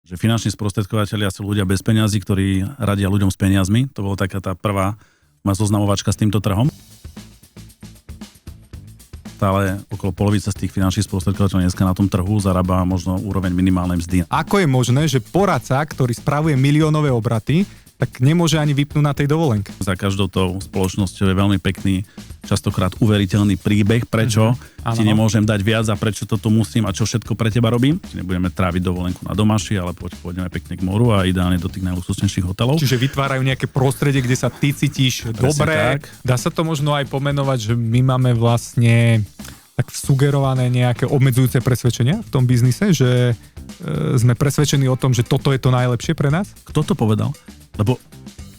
že finanční sprostredkovatelia sú ľudia bez peňazí, ktorí radia ľuďom s peniazmi. To bola taká tá prvá moja zoznamovačka s týmto trhom. Stále okolo polovica z tých finančných sprostredkovateľov dneska na tom trhu zarába možno úroveň minimálnej mzdy. Ako je možné, že poradca, ktorý spravuje miliónové obraty, tak nemôže ani vypnúť na tej dovolenke? Za každou tou spoločnosťou je veľmi pekný, častokrát uveriteľný príbeh, prečo ti nemôžem dať viac a prečo to tu musím a čo všetko pre teba robím. Nebudeme tráviť dovolenku na domaši, ale pôjdeme pekne k moru a ideálne do tých najluxusnejších hotelov. Čiže vytvárajú nejaké prostredie, kde sa ty cítiš dobre. Dá sa to možno aj pomenovať, že my máme vlastne tak sugerované nejaké obmedzujúce presvedčenia v tom biznise, že sme presvedčení o tom, že toto je to najlepšie pre nás? Kto to povedal? Lebo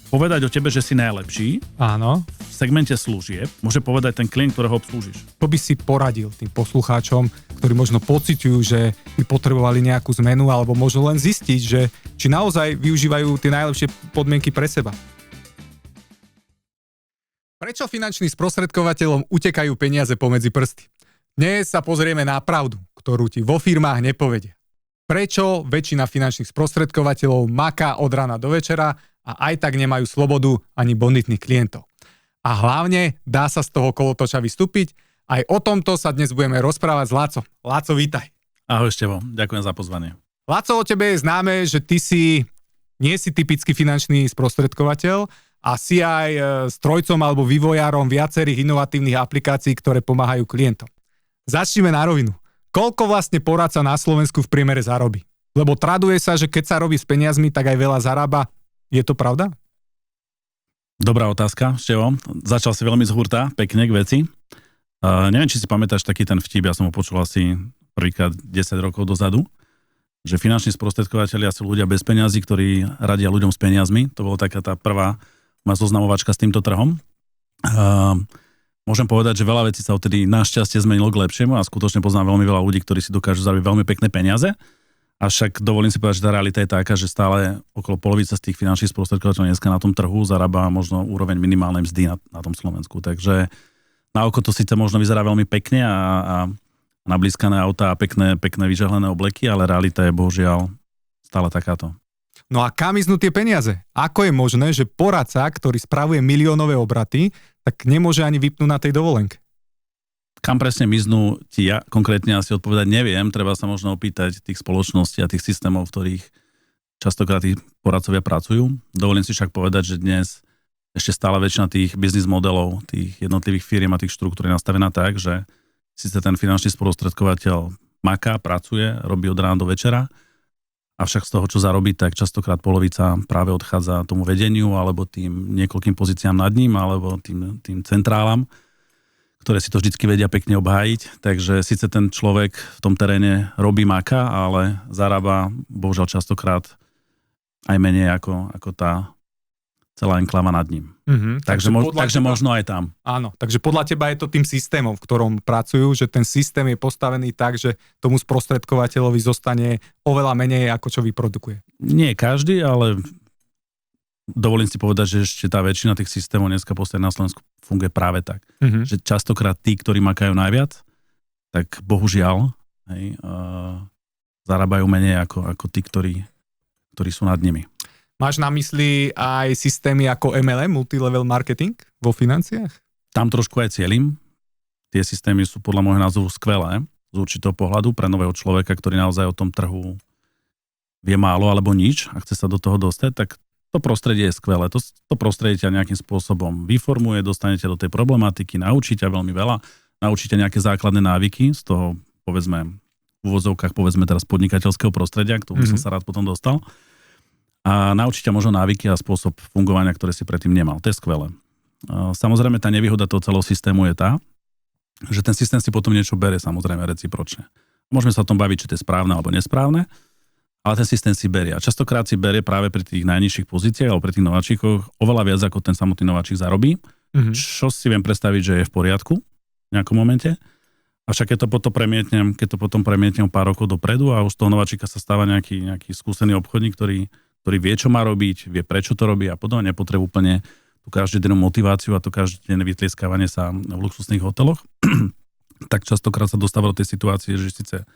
povedať o tebe, že si najlepší, áno, v segmente služieb, môže povedať ten klient, ktorého obslúžiš. Čo by si poradil tým poslucháčom, ktorí možno pociťujú, že by potrebovali nejakú zmenu, alebo možno len zistiť, že či naozaj využívajú tie najlepšie podmienky pre seba? Prečo finančným sprostredkovateľom utekajú peniaze pomedzi prsty? Dnes sa pozrieme na pravdu, ktorú ti vo firmách nepovedia. Prečo väčšina finančných sprostredkovateľov maká od rána do večera a aj tak nemajú slobodu ani bonitných klientov. A hlavne dá sa z toho kolotoča vystúpiť. Aj o tomto sa dnes budeme rozprávať s Lacom. Laco, vítaj. Ahoj Števo, ďakujem za pozvanie. Laco, o tebe je známe, že ty nie si typický finančný sprostredkovateľ a si aj strojcom alebo vývojárom viacerých inovatívnych aplikácií, ktoré pomáhajú klientom. Začnime na rovinu. Koľko vlastne poradca na Slovensku v priemere zarobí? Lebo traduje sa, že keď sa robí s peniazmi, tak aj veľa zarába. Je to pravda? Dobrá otázka, Števo. Začal si veľmi z hurta, pekne k veci. Neviem, či si pamätáš taký ten vtip, ja som ho počul asi prvýkrát 10 rokov dozadu, že finanční sprostredkovatelia sú ľudia bez peňazí, ktorí radia ľuďom s peniazmi. To bola taká tá prvá moja zoznamovačka s týmto trhom. Môžem povedať, že veľa vecí sa odtedy našťastie zmenilo k lepšiemu a skutočne poznám veľmi veľa ľudí, ktorí si dokážu zarobiť veľmi pekné peniaze. Avšak dovolím si povedať, že tá realita je taká, že stále okolo polovica z tých finančných sprostredkovateľov dneska na tom trhu zarába možno úroveň minimálnej mzdy na tom Slovensku. Takže na oko to síce možno vyzerá veľmi pekne a nablískané autá a pekné vyžehlené obleky, ale realita je bohužiaľ stále takáto. No a kam iznú tie peniaze? Ako je možné, že poradca, ktorý spravuje miliónové obraty, tak nemôže ani vypnúť na tej dovolenke? Kam presne miznú ti ja konkrétne asi odpovedať neviem, treba sa možno opýtať tých spoločností a tých systémov, v ktorých častokrát tí poradcovia pracujú. Dovolím si však povedať, že dnes ešte stále väčšina tých biznis modelov, tých jednotlivých firiem a tých štruktúr je nastavená tak, že síce ten finančný sprostredkovateľ maká, pracuje, robí od rána do večera, avšak z toho, čo zarobí, tak častokrát polovica práve odchádza tomu vedeniu alebo tým niekoľkým pozíciám nad ním alebo tým centrálam, ktoré si to vždycky vedia pekne obhájiť. Takže síce ten človek v tom teréne robí maka, ale zarába bohužiaľ častokrát aj menej ako tá celá enklava nad ním. Takže možno aj tam. Áno, takže podľa teba je to tým systémom, v ktorom pracujú, že ten systém je postavený tak, že tomu sprostredkovateľovi zostane oveľa menej, ako čo vyprodukuje. Nie každý, ale dovolím si povedať, že ešte tá väčšina tých systémov dneska postavených na Slovensku funguje práve tak. Že častokrát tí, ktorí makajú najviac, tak bohužiaľ zarábajú menej ako tí, ktorí sú nad nimi. Máš na mysli aj systémy ako MLM, multilevel marketing vo financiách? Tam trošku aj cieľim. Tie systémy sú podľa môjho názoru skvelé z určitého pohľadu pre nového človeka, ktorý naozaj o tom trhu vie málo alebo nič a chce sa do toho dostať, tak to prostredie je skvelé. To prostredie ťa nejakým spôsobom vyformuje, dostanete do tej problematiky, naučíte veľmi veľa, naučíte nejaké základné návyky z toho, povedzme, v úvodzovkách, povedzme teraz podnikateľského prostredia, k tomu som sa rád potom dostal. A naučíte možno návyky a spôsob fungovania, ktoré si predtým nemal. To je skvelé. Samozrejme, tá nevýhoda toho celého systému je tá, že ten systém si potom niečo berie, samozrejme, recipročne. Môžeme sa o tom baviť, či to je správne alebo nesprávne, ale ten systém si berie. A častokrát si berie práve pri tých najnižších pozíciách alebo pri tých nováčikoch oveľa viac, ako ten samotný nováčik zarobí, čo si viem predstaviť, že je v poriadku v nejakom momente. Avšak keď to potom premietnem pár rokov dopredu a už z toho nováčika sa stáva nejaký skúsený obchodník, ktorý vie, čo má robiť, vie, prečo to robí a potom nepotrebuje úplne tú každodennú motiváciu a to každodenné vytlieskávanie sa v luxusných hoteloch, tak častokrát sa dostáva do tej situácie, že síce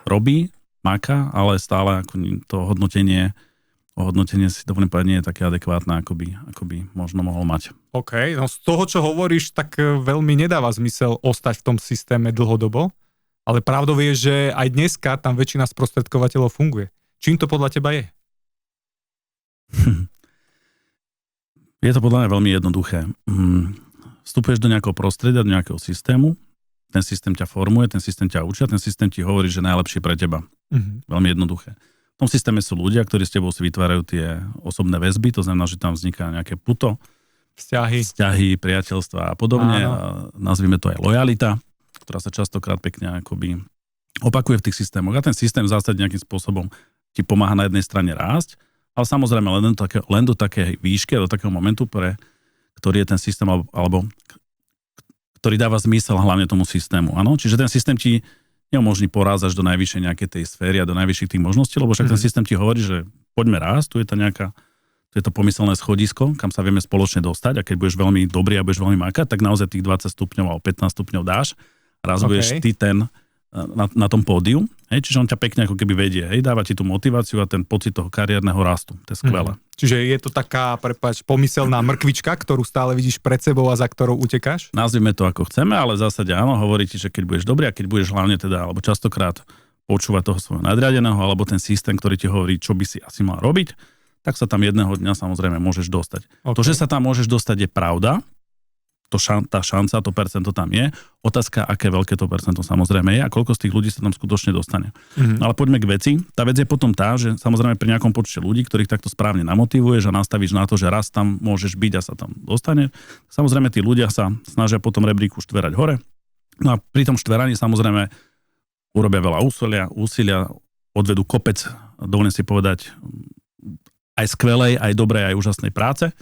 robí, máka, ale stále ako to hodnotenie si dovolím povedať, nie je také adekvátne, ako by možno mohol mať. OK, no z toho, čo hovoríš, tak veľmi nedáva zmysel ostať v tom systéme dlhodobo, ale pravdou je, že aj dneska tam väčšina sprostredkovateľov funguje. Čím to podľa teba je? Je to podľa mňa veľmi jednoduché. Vstupuješ do nejakého prostredia, do nejakého systému, ten systém ťa formuje, ten systém ťa učí, ten systém ti hovorí, že najlepšie pre teba. Veľmi jednoduché. V tom systéme sú ľudia, ktorí s tebou si vytvárajú tie osobné väzby, to znamená, že tam vzniká nejaké puto, vzťahy, priateľstva a podobne. A nazvime to aj lojalita, ktorá sa častokrát pekne akoby opakuje v tých systémoch. A ten systém v zásade nejakým spôsobom ti pomáha na jednej strane rásť, ale samozrejme len do takej výšky, do takého momentu, ktorý je ten systém, alebo ktorý dáva zmysel hlavne tomu systému. Áno? Čiže ten systém ti neumožní porázať do najvyššej nejakej tej sféry a do najvyšších tých možností, lebo však ten systém ti hovorí, že poďme rásť, tu je to pomyselné schodisko, kam sa vieme spoločne dostať a keď budeš veľmi dobrý a budeš veľmi makať, tak naozaj tých 20 stupňov alebo 15 stupňov dáš. Raz budeš ty ten na tom pódiu, čiže on ťa pekne ako keby vedie, dáva ti tú motiváciu a ten pocit toho kariérneho rastu. To je skvelé. Čiže je to taká, pomyselná mrkvička, ktorú stále vidíš pred sebou a za ktorou utekáš? Nazvime to ako chceme, ale v zásade áno, hovorí ti, že keď budeš dobrý a keď budeš hlavne alebo častokrát počúvať toho svojho nadriadeného alebo ten systém, ktorý ti hovorí, čo by si asi mal robiť, tak sa tam jedného dňa samozrejme môžeš dostať. Okay. To, že sa tam môžeš dostať, je pravda. Tá šanca, to percento tam je. Otázka, aké veľké to percento samozrejme je a koľko z tých ľudí sa tam skutočne dostane. Ale poďme k veci. Tá vec je potom tá, že samozrejme pri nejakom počte ľudí, ktorých takto správne namotivuješ a nastavíš na to, že raz tam môžeš byť a sa tam dostane. Samozrejme tí ľudia sa snažia potom rebríku štverať hore. No a pri tom štveraní samozrejme urobia veľa úsilia, odvedú kopec, dovolím si povedať, aj skvelej, aj dobrej, aj úžasnej práce.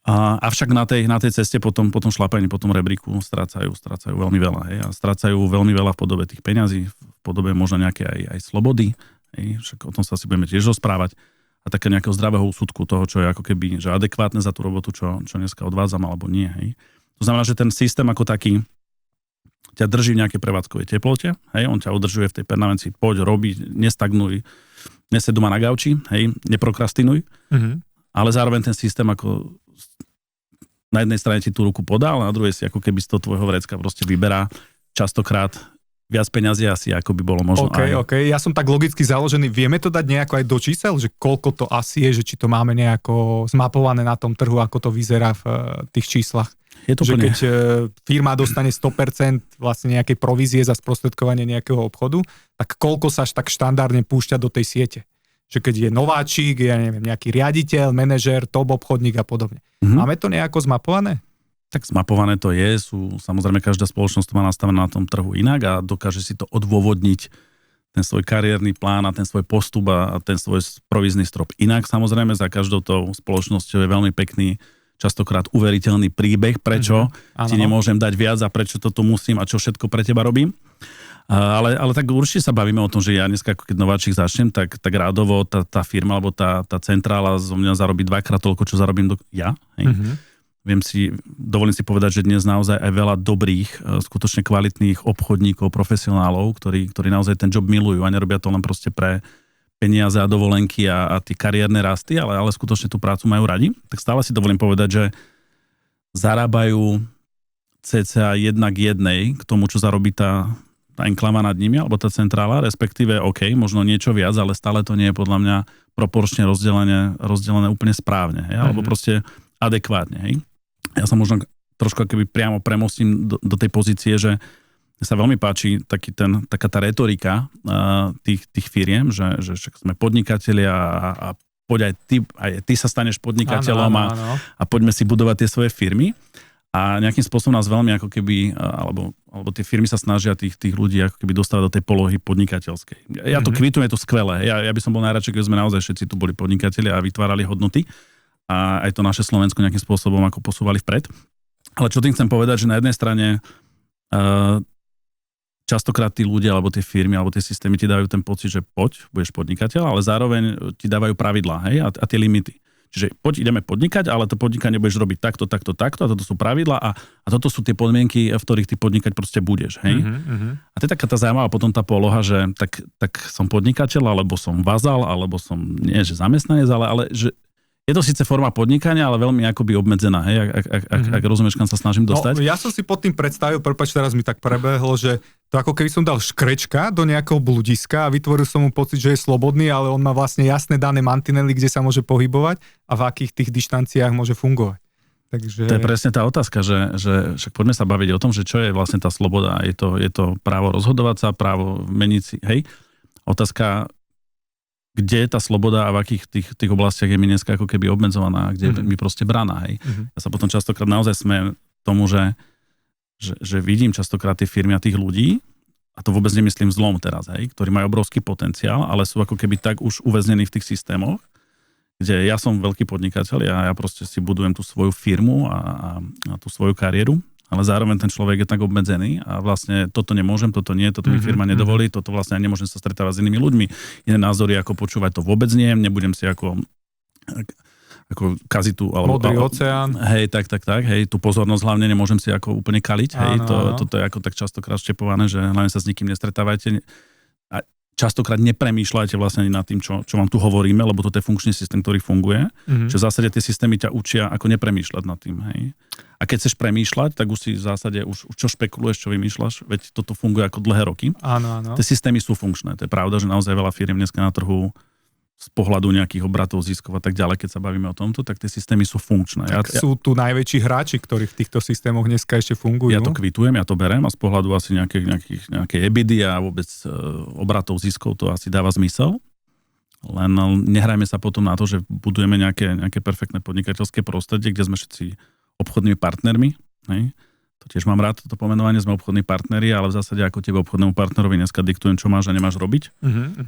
Avšak na tej ceste potom šlapaní, potom rebríku strácajú veľmi veľa. Hej, a strácajú veľmi veľa v podobe tých peňazí, v podobe možno nejaké aj slobody. Hej, však o tom sa si budeme tiež rozprávať. A také nejakého zdravého úsudku toho, čo je ako keby že adekvátne za tú robotu, čo dneska odvádzam, alebo nie. Hej. To znamená, že ten systém ako taký ťa drží v nejakej prevádzkovej teplote. Hej, on ťa udržuje v tej permanenci, poď, robi, nestagnuj, nesed doma na gauči, hej, neprokrastinuj. Ale zároveň ten systém ako na jednej strane ti tú ruku podá, ale na druhej si ako keby z toho tvojho vrecka proste vyberá častokrát viac peňazí asi, ako by bolo možno. OK. Ja som tak logicky založený. Vieme to dať nejako aj do čísel, že koľko to asi je, že či to máme nejako zmapované na tom trhu, ako to vyzerá v tých číslach. Je to že keď firma dostane 100% vlastne nejakej provízie za sprostredkovanie nejakého obchodu, tak koľko sa až tak štandardne púšťa do tej siete. Že keď je nováčik, ja neviem, nejaký riaditeľ, manažér, top obchodník a podobne. Máme to nejako zmapované? Tak zmapované to je, samozrejme každá spoločnosť to má nastavené na tom trhu inak a dokáže si to odôvodniť ten svoj kariérny plán a ten svoj postup a ten svoj provízny strop inak. Samozrejme za každou tou spoločnosťou je veľmi pekný, častokrát uveriteľný príbeh, prečo ti nemôžem dať viac a prečo toto musím a čo všetko pre teba robím. Ale tak určite sa bavíme o tom, že ja dneska, keď nováčik začnem, tak rádovo tá firma alebo tá centrála zo mňa zarobí dvakrát toľko, čo zarobím ja. Dovolím si povedať, že dnes naozaj aj veľa dobrých, skutočne kvalitných obchodníkov, profesionálov, ktorí naozaj ten job milujú a nerobia to len proste pre peniaze a dovolenky a tie kariérne rasty, ale skutočne tú prácu majú radi. Tak stále si dovolím povedať, že zarábajú cca 1 k 1 k tomu, čo zarobí tá enklava nad nimi, alebo tá centrála, respektíve OK, možno niečo viac, ale stále to nie je podľa mňa proporčne rozdelené úplne správne, hej? Alebo proste adekvátne. Hej? Ja sa možno trošku akoby priamo premostím do tej pozície, že sa veľmi páči taká tá retorika tých firiem, že sme podnikatelia a poď aj ty sa staneš podnikateľom a poďme si budovať tie svoje firmy. A nejakým spôsobom nás veľmi ako keby, alebo tie firmy sa snažia tých ľudí ako keby dostávať do tej polohy podnikateľskej. Ja to kvitujem, je to skvelé. Ja by som bol najradšej, keď sme naozaj všetci tu boli podnikatelia a vytvárali hodnoty a aj to naše Slovensko nejakým spôsobom ako posúvali vpred. Ale čo tým chcem povedať, že na jednej strane častokrát tí ľudia, alebo tie firmy, alebo tie systémy ti dajú ten pocit, že poď, budeš podnikateľ, ale zároveň ti dávajú pravidlá, hej, a tie limity. Čiže ideme podnikať, ale to podnikanie budeš robiť takto a toto sú pravidlá a toto sú tie podmienky, v ktorých ty podnikať proste budeš, hej. A to je taká tá zaujímavá potom tá poloha, že tak som podnikateľ, alebo som vazal, alebo som nie že zamestnanec, ale že je to síce forma podnikania, ale veľmi akoby obmedzená, hej, ak rozumieš, kam sa snažím dostať. No, ja som si pod tým predstavil, prepáč, teraz mi tak prebehlo, že to ako keby som dal škrečka do nejakého bludiska a vytvoril som mu pocit, že je slobodný, ale on má vlastne jasné dané mantinely, kde sa môže pohybovať a v akých tých dištanciách môže fungovať. Takže... To je presne tá otázka, že však poďme sa baviť o tom, že čo je vlastne tá sloboda. Je to právo rozhodovať sa, právo meniť si, hej. Otázka, kde je tá sloboda a v akých tých oblastiach je mi dneska ako keby obmedzovaná, kde je mi proste braná, hej. Ja sa potom častokrát naozaj smejem tomu, že vidím častokrát tie firmy a tých ľudí, a to vôbec nemyslím zlom teraz, hej, ktorí majú obrovský potenciál, ale sú ako keby tak už uväznení v tých systémoch, kde ja som veľký podnikateľ, ja proste si budujem tú svoju firmu a tú svoju kariéru, ale zároveň ten človek je tak obmedzený a vlastne toto nemôžem, toto nie, toto mi firma nedovolí, toto vlastne nemôžem sa stretávať s inými ľuďmi. Iné názory, ako počúvať, to vôbec nie, nebudem si ako kaziť tú... Modrý oceán. Hej, tak, hej, tú pozornosť hlavne nemôžem si ako úplne kaliť, hej, toto je ako tak častokrát štepované, že hlavne sa s nikým nestretávajte a častokrát nepremýšľajte vlastne nad tým, čo vám tu hovoríme, lebo toto je funkčný systém, ktorý funguje, že v zásade tie systémy ťa učia, ako nepremýšľať nad tým, hej. A keď chceš premýšľať, tak už si v zásade už čo špekuluješ, čo vymýšľaš, veď toto funguje ako dlhé roky. Áno. Tie systémy sú funkčné. To je pravda, že naozaj veľa firiem dneska na trhu z pohľadu nejakých obratov, ziskov a tak ďalej, keď sa bavíme o tomto, tak tie systémy sú funkčné. Sú tu najväčší hráči, ktorí v týchto systémoch dneska ešte fungujú. Ja to kvitujem, ja to berem a z pohľadu asi nejaké EBITDA a vôbec obratov, ziskov to asi dáva zmysel. Len nehrajme sa potom na to, že budujeme nejaké perfektné podnikateľské prostredie, kde sme všetci obchodnými partnermi. Hej. To tiež mám rád, toto pomenovanie, sme obchodní partneri, ale v zásade ako tebe obchodnému partnerovi dneska diktujem, čo máš a nemáš robiť.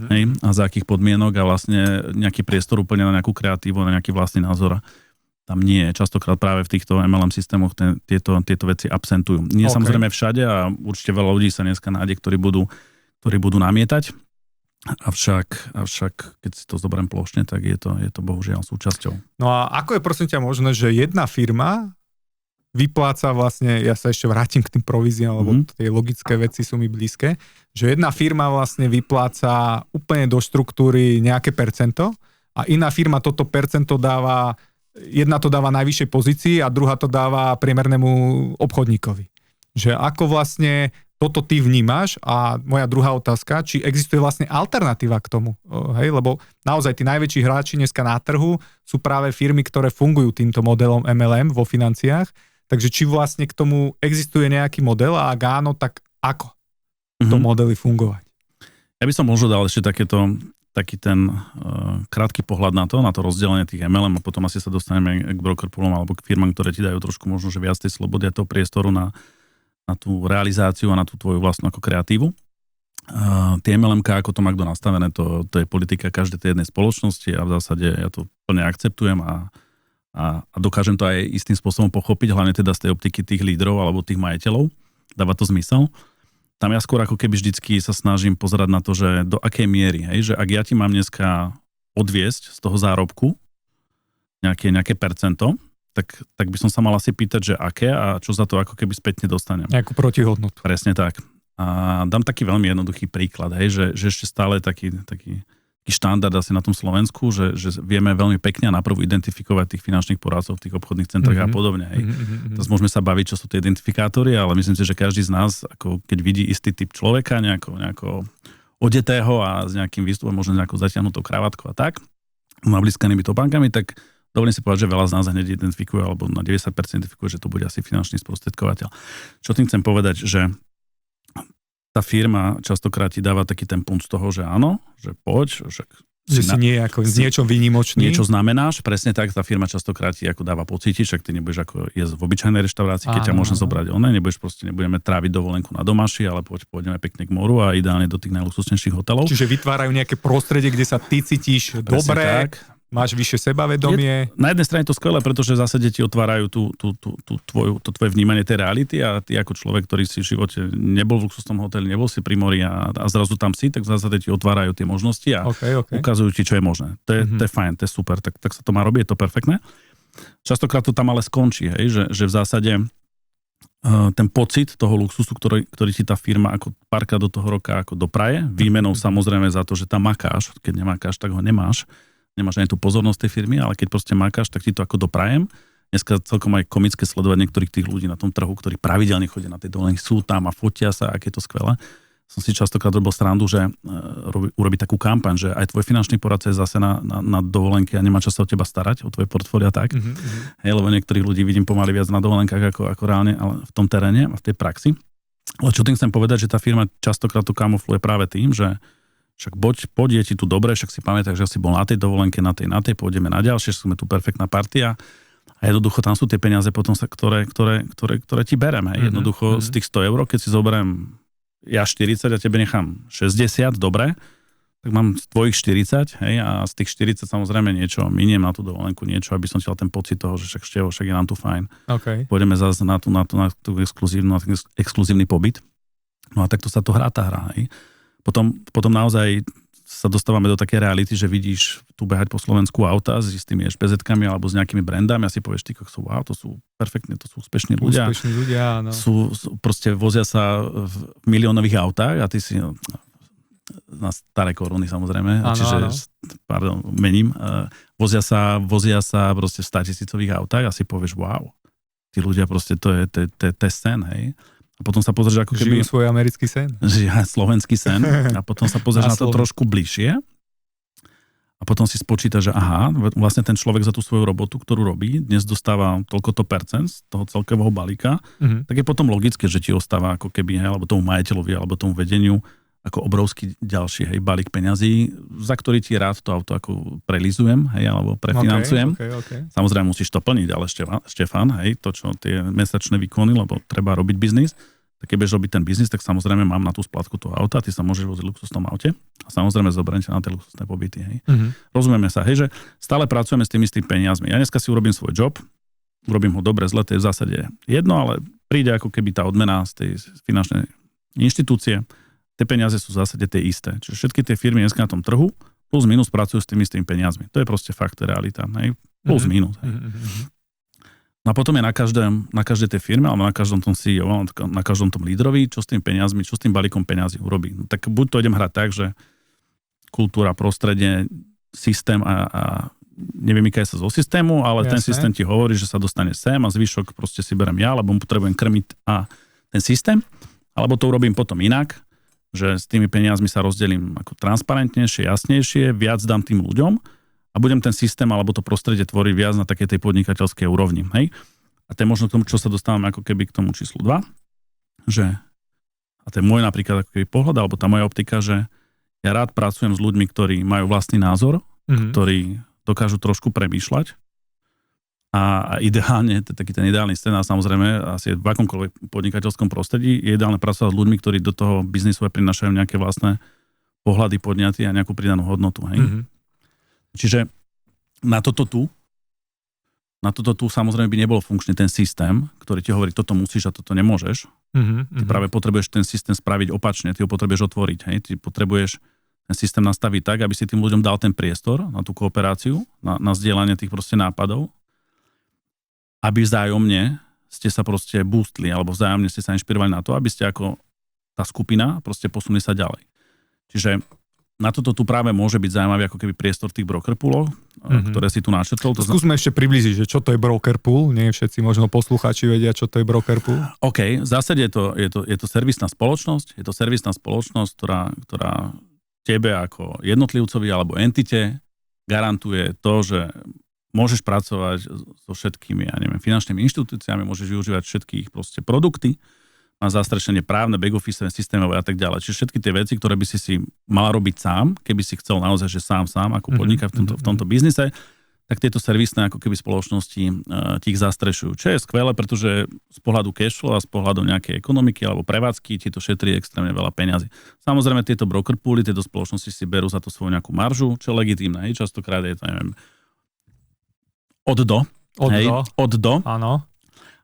Hej. A za akých podmienok a vlastne nejaký priestor úplne na nejakú kreatívu, na nejaký vlastný názor. Tam nie je. Častokrát práve v týchto MLM systémoch tieto veci absentujú. Nie samozrejme všade a určite veľa ľudí sa dneska nájde, ktorí budú namietať. Avšak, keď si to zoberiem plošne, tak je to bohužiaľ súčasťou. No a ako je prosím ťa možné, že jedna firma vypláca vlastne, ja sa ešte vrátim k tým províziám, lebo tie logické veci sú mi blízke, že jedna firma vlastne vypláca úplne do štruktúry nejaké percento a iná firma toto percento dáva, jedna to dáva najvyššej pozícii a druhá to dáva priemernému obchodníkovi. Že ako vlastne toto ty vnímaš a moja druhá otázka, či existuje vlastne alternatíva k tomu, hej, lebo naozaj tí najväčší hráči dneska na trhu sú práve firmy, ktoré fungujú týmto modelom MLM vo financiách, takže či vlastne k tomu existuje nejaký model a ak áno, tak ako to modely fungovať? Ja by som možno dal ešte taký ten krátky pohľad na to rozdelenie tých MLM a potom asi sa dostaneme k brokerpoolom alebo k firmám, ktoré ti dajú trošku možno, že viac tej slobody a toho priestoru na tú realizáciu a na tú tvoju vlastnú ako kreatívu. Tie MLM-ka, ako to má kto nastavené, to je politika každej tej jednej spoločnosti a v zásade ja to plne akceptujem a dokážem to aj istým spôsobom pochopiť, hlavne teda z tej optiky tých lídrov alebo tých majiteľov. Dáva to zmysel. Tam ja skôr ako keby vždycky sa snažím pozerať na to, že do akej miery, hej, že ak ja ti mám dneska odviesť z toho zárobku nejaké percento, tak by som sa mal asi pýtať, že aké a čo za to ako keby spätne dostanem. Nejakú protihodnotu. Presne tak. A dám taký veľmi jednoduchý príklad, hej, že ešte stále taký štandard asi na tom Slovensku, že vieme veľmi pekne a naprvu identifikovať tých finančných poradcov v tých obchodných centrách a podobne. Hej. Teraz môžeme sa baviť, čo sú tie identifikátory, ale myslím si, že každý z nás, ako keď vidí istý typ človeka, nejako odetého a s nejakým výstupom, možno nejakou zatiahnutou kravatkou a tak, nablískanými topánkami, tak dovolím si povedať, že veľa z nás hneď identifikuje, alebo na 90% identifikuje, že to bude asi finančný sprostredkovateľ. Čo tým chcem povedať, že tá firma častokrát ti dáva taký ten punt z toho, že áno, že poď, že si niečom výnimočný. Niečo znamenáš, presne tak, tá firma častokrát ti ako dáva pocítiť, však ty nebudeš ako jesť v obyčajnej reštaurácii, keď ťa môžem zobrať nebudeme tráviť dovolenku na domaši, ale pôjdeme pekne k moru a ideálne do tých najluxusnejších hotelov. Čiže vytvárajú nejaké prostredie, kde sa ty cítiš dobre, máš vyššie sebavedomie. Na jednej strane je to skvelé, pretože v zásade ti otvárajú to tvoje vnímanie tej reality a ty ako človek, ktorý si v živote nebol v luxusnom hoteli, nebol si pri mori a zrazu tam si, tak v zásade ti otvárajú tie možnosti a ukazujú ti, čo je možné. To je fajn, to je super, tak sa to má robiť, je to perfektné. Častokrát to tam ale skončí, hej, že v zásade ten pocit toho luxusu, ktorý ti tá firma ako párkrát do toho roka ako dopraje, výmenou samozrejme za to, že tam makáš, keď nemakáš, tak ho nemáš ani tú pozornosť tej firmy, ale keď proste makáš, tak ti to ako doprajem. Dneska celkom aj komické sledovať niektorých tých ľudí na tom trhu, ktorí pravidelne chodia na tej dovolenky, sú tam a fotia sa, aké je to skvelé. Som si častokrát robil srandu, že urobí takú kampaň, že aj tvoj finančný poradca je zase na dovolenke a nemá čas sa o teba starať, o tvoje portfólio tak. Hej, lebo niektorých ľudí vidím pomaly viac na dovolenkách ako reálne, ale v tom teréne a v tej praxi. Ale čo tým chcem povedať, že tá firma častokrát to kamufluje práve tým, že však poď, je ti tu dobre, však si pamätáš, že si bol na tej dovolenke, na tej, pôjdeme na ďalšie, že sme tu perfektná partia. A jednoducho tam sú tie peniaze potom, ktoré ti berem. Hej. Jednoducho z tých 100 eur, keď si zoberiem ja 40 a tebe nechám 60, dobre, tak mám z tvojich 40, hej, a z tých 40 samozrejme niečo miniem na tú dovolenku, niečo, aby som ti dal ten pocit toho, že však je nám tu fajn. Okay. Pôjdeme zase na tú exkluzívny pobyt. No a takto sa to hrá tá hra, hej. Potom naozaj sa dostávame do také reality, že vidíš tu behať po Slovensku auta s istými špezetkami alebo s nejakými brandami a si povieš, ty kokso, wow, to sú perfektne, to sú úspešní ľudia. Úspešní ľudia, áno. Proste vozia sa v miliónových autách a ty si na staré koruny samozrejme, áno, čiže, áno. Pardon, mením, vozia sa proste v 100 000 autách a si povieš, wow, tí ľudia proste, to je sen, hej. A potom sa pozrieš, ako keby... Žijú svoj americký sen. Žije slovenský sen. A potom sa pozrieš na to trošku bližšie. A potom si spočíta, že aha, vlastne ten človek za tú svoju robotu, ktorú robí, dnes dostáva toľkoto percent z toho celkového balíka, tak je potom logické, že ti ostáva ako keby, hej, alebo tomu majiteľovi, alebo tomu vedeniu, ako obrovský ďalší, hej, balík peňazí, za ktorý ti rád to auto ako prelizujem, hej, alebo prefinancujem. Okay. Samozrejme musíš to plniť, ale Štefan, hej, to, čo tie mesačné výkony, lebo treba robiť biznis, tak keď budeš robiť ten biznis, tak samozrejme mám na tú splátku toho auta, ty sa môžeš voziť v luxusnom aute a samozrejme zoberiem ťa na tie luxusné pobyty, hej. Rozumieme sa, hej, že stále pracujeme s tými peniazmi. Ja dneska si urobím svoj job, urobím ho dobre, zle, to je v zásade jedno, ale príde ako keby tá odmena z tej finančnej inštitúcie. Tie peniaze sú v zásade tie isté. Čiže všetky tie firmy dneska na tom trhu plus minus pracujú s tými peniazmi. To je proste fakt, to je realita. Hej? Plus minus. Hej. No a potom je na každej tej firme, alebo na každom tom CEO, na každom tom lídrovi, čo s tým peniazmi, čo s tým balíkom peniazí urobí. No, tak buď to idem hrať tak, že kultúra, prostredie, systém a nevymýkaj sa zo systému, ale ten systém ti hovorí, že sa dostane sem a zvyšok proste si berem ja, lebo potrebujem krmiť a ten systém, alebo to urobím potom inak, že s tými peniazmi sa rozdelím ako transparentnejšie, jasnejšie, viac dám tým ľuďom a budem ten systém alebo to prostredie tvoriť viac na takej tej podnikateľskej úrovni. Hej? A to je možno k tomu, čo sa dostávame ako keby k tomu číslu 2, že, a to je môj napríklad ako keby pohľad, alebo tá moja optika, že ja rád pracujem s ľuďmi, ktorí majú vlastný názor, ktorí dokážu trošku premýšľať a ideálne, to je taký ten ideálny scénár, samozrejme, asi v akomkoľvek podnikateľskom prostredí, je ideálne pracovať s ľuďmi, ktorí do toho biznisu prinášajú nejaké vlastné pohľady, podňaty a nejakú pridanú hodnotu. Hej? Čiže na toto tu samozrejme by nebol funkčný ten systém, ktorý ti hovorí, toto musíš a toto nemôžeš. Ty práve potrebuješ ten systém spraviť opačne, ty ho potrebuješ otvoriť. Hej? Ty potrebuješ ten systém nastaviť tak, aby si tým ľuďom dal ten priestor na tú kooperáciu, na zdieľanie tých proste nápadov, aby vzájomne ste sa proste boostli, alebo vzájomne ste sa inšpirovali na to, aby ste ako tá skupina proste posunuli sa ďalej. Čiže na toto tu práve môže byť zaujímavý ako keby priestor tých broker poolov, ktoré si tu načrtol. Skúsme ešte priblížiť, že čo to je broker pool, nie všetci možno poslucháči vedia, čo to je broker pool. OK, v zásade je to servisná spoločnosť, ktorá tebe ako jednotlivcovi alebo entite garantuje to, že môžeš pracovať so všetkými, finančnými inštitúciami, môžeš využívať všetkých proste produkty, má zastrešenie právne, back-office, systémové a tak ďalej. Čiže všetky tie veci, ktoré by si mala robiť sám, keby si chcel naozaj, že sám ako podnikať v tomto biznise, tak tieto servisné ako keby spoločnosti ti ich zastrešujú. Čo je skvelé, pretože z pohľadu cashflow a z pohľadu nejakej ekonomiky alebo prevádzky ti to šetrí extrémne veľa peňazí. Samozrejme tieto broker pooly, tieto spoločnosti si berú za to svoju nejakú maržu, čo je legitímne. Častokrát je to, od do. Od do. Áno.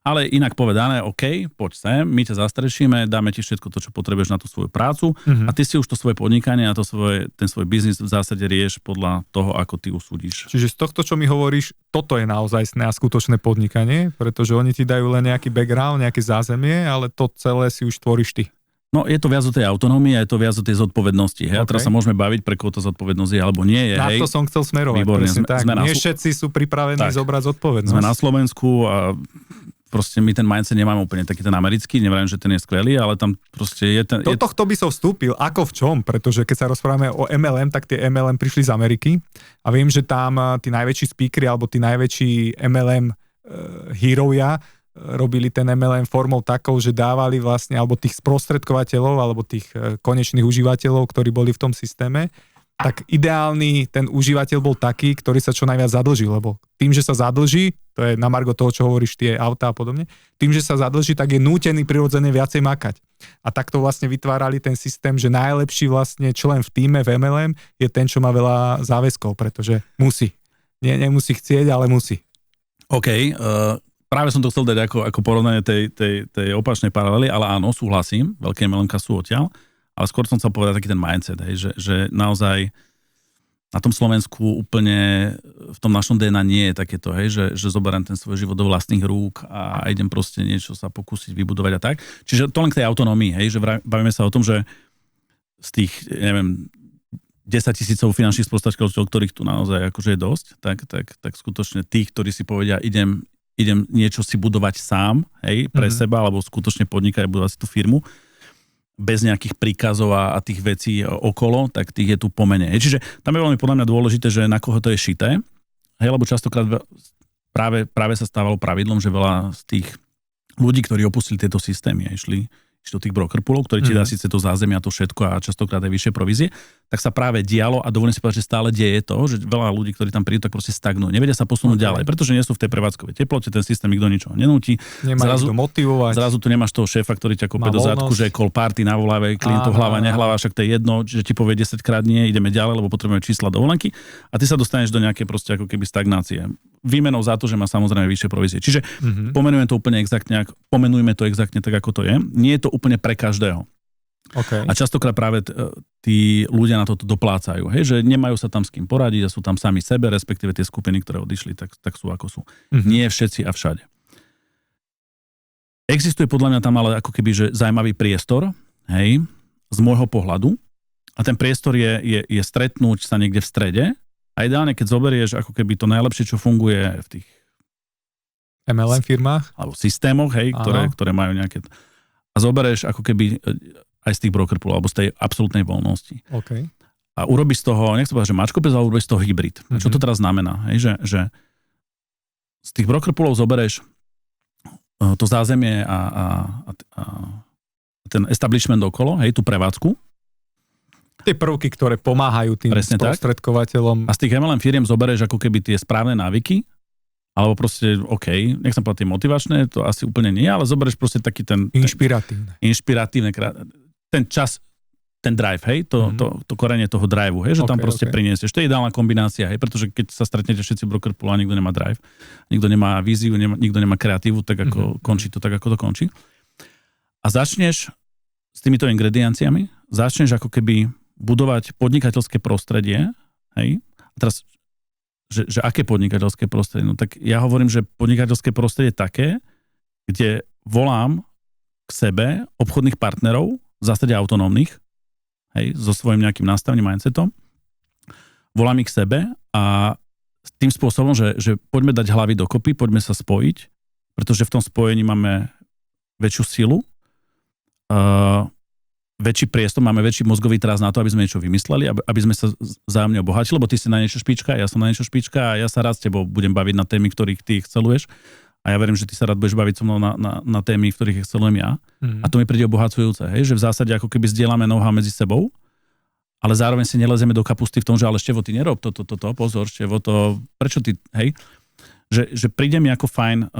Ale inak povedané, OK, poď sem, my ťa zastrešíme, dáme ti všetko to, čo potrebuješ na tú svoju prácu a ty si už to svoje podnikanie a ten svoj biznis v zásade rieš podľa toho, ako ty usúdiš. Čiže z tohto, čo mi hovoríš, toto je naozajstné a skutočné podnikanie, pretože oni ti dajú len nejaký background, nejaké zázemie, ale to celé si už tvoríš ty. No je to viac o tej autonómii a je to viac o tej zodpovednosti. Hej? Okay. A teraz sa môžeme baviť, pre koho to zodpovednosť je alebo nie je. Na hej? to som chcel smerovať. Výborne, tak. Nie všetci sú pripravení zobrať zodpovednosť. Sme na Slovensku a proste my ten mindset nemáme úplne taký ten americký, neviem, že ten je skvelý, ale tam proste je ten... Do tohto by som vstúpil, ako v čom? Pretože keď sa rozprávame o MLM, tak tie MLM prišli z Ameriky a viem, že tam tí najväčší speakery alebo tí najväčší MLM heroja robili ten MLM formou takou, že dávali vlastne, alebo tých sprostredkovateľov, alebo tých konečných užívateľov, ktorí boli v tom systéme, tak ideálny ten užívateľ bol taký, ktorý sa čo najviac zadlží, lebo tým, že sa zadlží, to je na margo toho, čo hovoríš, tie autá a podobne, tým, že sa zadlží, tak je nútený prirodzene viacej makať. A takto vlastne vytvárali ten systém, že najlepší vlastne člen v tíme v MLM je ten, čo má veľa záväzkov, pretože musí. Nemusí chcieť, ale musí. OK, práve som to chcel dať ako porovnanie tej opačnej paralely, ale áno, súhlasím, veľké MLM-ka sú odtiaľ, ale skôr som chcel povedať taký ten mindset, hej, že naozaj na tom Slovensku úplne v tom našom DNA nie je takéto, hej, že zoberiem ten svoj život do vlastných rúk a idem proste niečo sa pokúsiť vybudovať a tak. Čiže to len k tej autonómii, hej, že bavíme sa o tom, že z tých, neviem, 10 000 finančných sprostredkovateľov, ktorých tu naozaj akože je dosť, tak skutočne tých, ktorí si povedia, idem niečo si budovať sám, hej, pre seba, alebo skutočne podnikať a budovať si tú firmu, bez nejakých príkazov a tých vecí okolo, tak tých je tu pomenej. Čiže tam je veľmi podľa mňa dôležité, že na koho to je šité, hej, lebo častokrát práve sa stávalo pravidlom, že veľa z tých ľudí, ktorí opustili tieto systémy a išli do tých broker poolov, ktorí ti dá síce to zázemia, to všetko a častokrát aj vyššie provízie, tak sa práve dialo a dovolím si povedať, že stále deje to, že veľa ľudí, ktorí tam prídu, tak proste stagnujú. Nevedia sa posunúť ďalej, pretože nie sú v tej prevádzkovej teplote, ten systém nikto ničoho nenúti. Nemajú to motivovať. Zrazu tu nemáš toho šéfa, ktorý ťa kope do zadku, že je call party, navolávaj klientov hlava, nehlava, však to je jedno, že ti povie 10 krát nie, ideme ďalej, lebo potrebujeme čísla dovolenky a ty sa dostaneš do nejakej proste ako keby stagnácie. Výmenou za to, že má samozrejme vyššie provízie. Čiže pomenujeme to úplne exaktne, pomenujme to exaktne tak, ako to je. Nie je to úplne pre každého. Okay. A častokrát práve tí ľudia na toto doplácajú, hej, že nemajú sa tam s kým poradiť a sú tam sami sebe, respektíve tie skupiny, ktoré odišli, tak sú ako sú. Nie všetci a všade. Existuje podľa mňa tam ale ako keby, že zaujímavý priestor, hej, z môjho pohľadu. A ten priestor je stretnúť sa niekde v strede. A ideálne, keď zoberieš ako keby to najlepšie, čo funguje v tých MLM firmách alebo systémoch, hej, ktoré majú nejaké... A zoberieš ako keby aj z tých broker poolov, alebo z tej absolútnej voľnosti. Okay. A urobíš z toho, nechcem povedať, že mačkopes, ale urobíš z toho hybrid. A čo to teraz znamená? Hej, že z tých broker poolov zoberieš to zázemie a ten establishment okolo, hej, tú prevádzku, tie prvky, ktoré pomáhajú tým sprostredkovateľom. A z tých MLM firiem zoberieš ako keby tie správne návyky, alebo proste, OK, nechcem povedať tie motivačné, to asi úplne nie, ale zoberieš proste taký ten... Inšpiratívne. Ten čas, ten drive, hej, to korenie toho driveu, hej, že tam proste priniesieš. To je ideálna kombinácia, hej, pretože keď sa stretnete všetci broker pool a nikto nemá drive, nikto nemá víziu, nikto nemá kreatívu, tak ako končí to tak, ako to končí. A začneš s týmito ingredienciami, začneš ako keby budovať podnikateľské prostredie, hej, a teraz, že aké podnikateľské prostredie? No tak ja hovorím, že podnikateľské prostredie je také, kde volám k sebe obchodných partnerov, v zásade autonómnych, hej, so svojím nejakým nastavením mindsetom, volám ich k sebe a tým spôsobom, že poďme dať hlavy dokopy, poďme sa spojiť, pretože v tom spojení máme väčšiu silu, väčší priestor, máme väčší mozgový trás na to, aby sme niečo vymysleli, aby sme sa vzájomne obohatili, lebo ty si na niečo špička, ja som na niečo špička a ja sa rád s tebou budem baviť na témy, ktorých ty exceluješ a ja verím, že ty sa rád budeš baviť so mnou na témy, v ktorých excelujem ja. A to mi príde obohacujúce, hej, že v zásade ako keby zdieľame know-how medzi sebou, ale zároveň si nelezeme do kapusty v tom, že ale Števo, ty nerob toto, pozor, Števo, prečo ty, hej, že príde mi ako fajn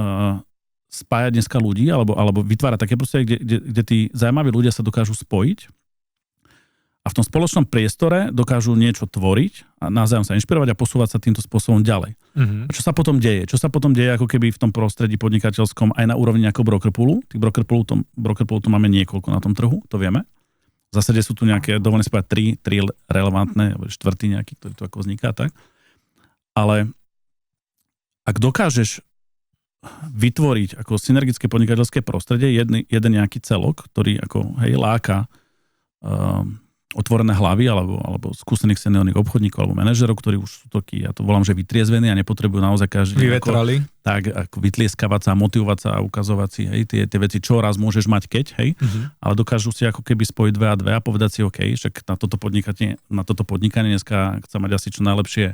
spájať dneska ľudí, alebo vytvárať také prostredie, kde tí zaujímaví ľudia sa dokážu spojiť a v tom spoločnom priestore dokážu niečo tvoriť a navzájom sa inšpirovať a posúvať sa týmto spôsobom ďalej. A čo sa potom deje? Čo sa potom deje ako keby v tom prostredí podnikateľskom aj na úrovni nejakého brokerpoolu? Tých brokerpoolov tu máme niekoľko na tom trhu, to vieme. V zásade sú tu nejaké, dovolím si povedať, tri relevantné, štvrtý nejaký, ktorý tu ako vzniká, tak. Ale ak dokážeš vytvoriť ako synergické podnikateľské prostredie, jeden nejaký celok, ktorý ako, láka otvorené hlavy alebo skúsených seniorných obchodníkov alebo manažerov, ktorí už sú takí, ja to volám, že vytriezvení a nepotrebujú naozaj každý vyvetrali. Ako vytlieskavať sa, motivovať sa a ukazovať si, tie veci, čo raz môžeš mať keď, ale dokážu si ako keby spojiť 2 a 2 a povedať si, OK, však na toto podnikanie dneska chce mať asi čo najlepšie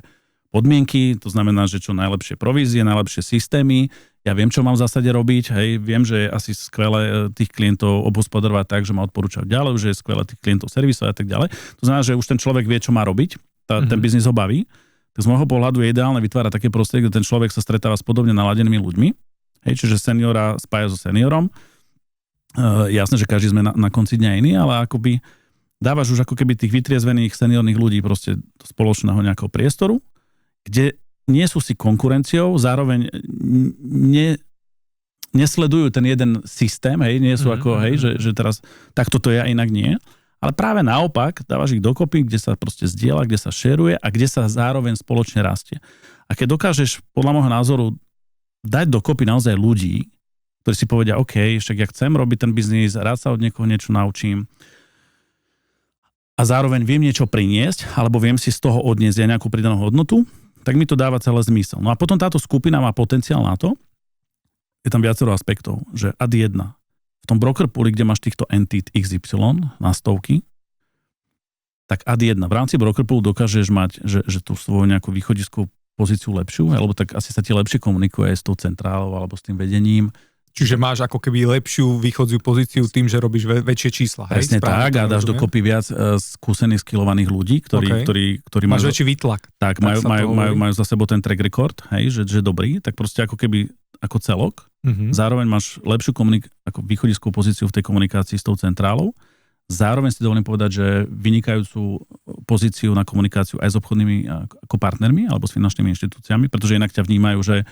podmienky, to znamená, že čo najlepšie provízie, najlepšie systémy. Ja viem, čo mám v zásade robiť, viem, že je asi skvelé tých klientov obhospodarovať tak, že ma odporúčajú ďalej, že je skvelé tých klientov servisovať a tak ďalej. To znamená, že už ten človek vie, čo má robiť, ten biznis ho baví. Tak z môjho pohľadu je ideálne vytvárať také prostredie, kde ten človek sa stretáva s podobne naladenými ľuďmi, čiže seniora spája so seniorom. Jasné, že každý sme na konci dňa iný, ale akoby dávaš už ako keby tých vytriezvených seniorných ľudí proste do spoločného nejakého priestoru, kde nie sú si konkurenciou, zároveň nesledujú ten jeden systém, nie sú ako, že teraz takto to je a inak nie. Ale práve naopak, dávaš ich dokopy, kde sa proste zdieľa, kde sa šeruje a kde sa zároveň spoločne rastie. A keď dokážeš, podľa môjho názoru, dať dokopy naozaj ľudí, ktorí si povedia, OK, však ja chcem robiť ten biznis, rád sa od niekoho niečo naučím a zároveň viem niečo priniesť, alebo viem si z toho odniesť aj nejakú pridanú hodnotu, tak mi to dáva celé zmysel. No a potom táto skupina má potenciál na to, je tam viacero aspektov, že ad 1, v tom broker pooli, kde máš týchto entit XY na stovky, tak ad 1, v rámci broker poolu dokážeš mať, že tú svoju nejakú východiskovú pozíciu lepšiu, alebo tak asi sa ti lepšie komunikuje s tou centrálou alebo s tým vedením. Čiže máš ako keby lepšiu východziu pozíciu tým, že robíš väčšie čísla. Presne tak, a dáš dokopy viac skúsených, skillovaných ľudí, ktorí máš väčší výtlak. Tak, majú za sebou ten track record, že dobrý, tak proste ako keby ako celok. Zároveň máš lepšiu ako východiskovú pozíciu v tej komunikácii s tou centrálou. Zároveň si dovolím povedať, že vynikajúcu pozíciu na komunikáciu aj s obchodnými ako partnermi alebo s finančnými inštitúciami, pretože inak ťa vnímajú, že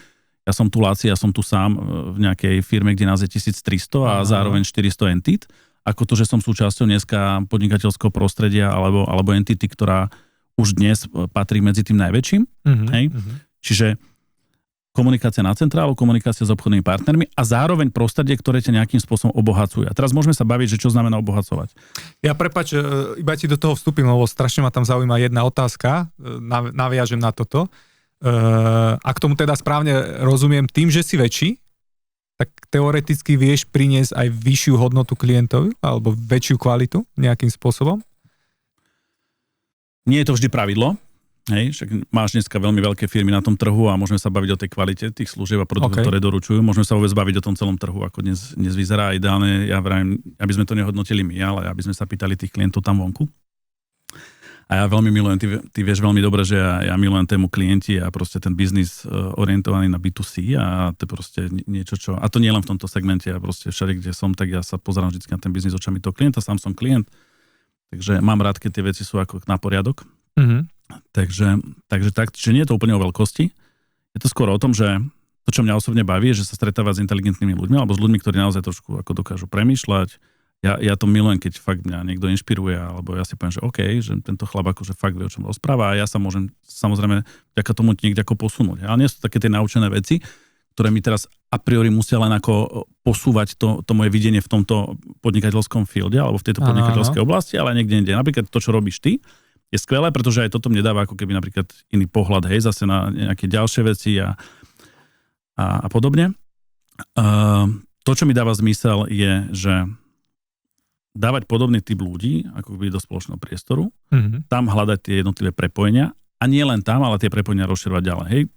ja som tu Láci, ja som tu sám v nejakej firme, kde nás je 1300 a zároveň 400 entit, ako to, že som súčasťou dneska podnikateľského prostredia alebo entity, ktorá už dnes patrí medzi tým najväčším. Čiže komunikácia na centrálu, komunikácia s obchodnými partnermi a zároveň prostredie, ktoré ťa nejakým spôsobom obohacuje. A teraz môžeme sa baviť, že čo znamená obohacovať. Ja prepáč, iba ti do toho vstúpim, lebo strašne ma tam zaujíma jedna otázka, naviažem na toto. Ak tomu teda správne rozumiem, tým, že si väčší, tak teoreticky vieš priniesť aj vyššiu hodnotu klientovi alebo väčšiu kvalitu nejakým spôsobom? Nie je to vždy pravidlo. Však máš dneska veľmi veľké firmy na tom trhu a môžeme sa baviť o tej kvalite tých služieb a produktov, ktoré doručujú. Môžeme sa vôbec baviť o tom celom trhu, ako dnes vyzerá. Ideálne, ja vravím, aby sme to nehodnotili my, ale aby sme sa pýtali tých klientov tam vonku. A ja veľmi milujem, ty vieš veľmi dobre, že ja milujem tému klienti a proste ten biznis orientovaný na B2C a to je proste niečo, čo... A to nie len v tomto segmente, ja proste všade, kde som, tak ja sa pozerám vždy na ten biznis očami toho klienta, sám som klient, takže mám rád, keď tie veci sú ako na poriadok. Takže tak, že nie je to úplne o veľkosti, je to skôr o tom, že to, čo mňa osobne baví, je, že sa stretávať s inteligentnými ľuďmi alebo s ľuďmi, ktorí naozaj trošku ako dokážu premýšľať. Ja to milujem, keď fakt mňa niekto inšpiruje, alebo ja si poviem, že OK, že tento chlap akože fakt vie, o čom rozpráva a ja sa môžem samozrejme vďaka tomu niekde ako posunúť. Ale nie sú také tie naučené veci, ktoré mi teraz a priori musia len ako posúvať to moje videnie v tomto podnikateľskom fielde alebo v tejto podnikateľskej oblasti, ale niekde inde. Napríklad to, čo robíš ty, je skvelé, pretože aj toto mne dáva ako keby napríklad iný pohľad, zase na nejaké ďalšie veci a podobne. To, čo mi dáva zmysel, je, že dávať podobný typ ľudí, ako by do spoločného priestoru, tam hľadať tie jednotlivé prepojenia a nie len tam, ale tie prepojenia rozširovať ďalej.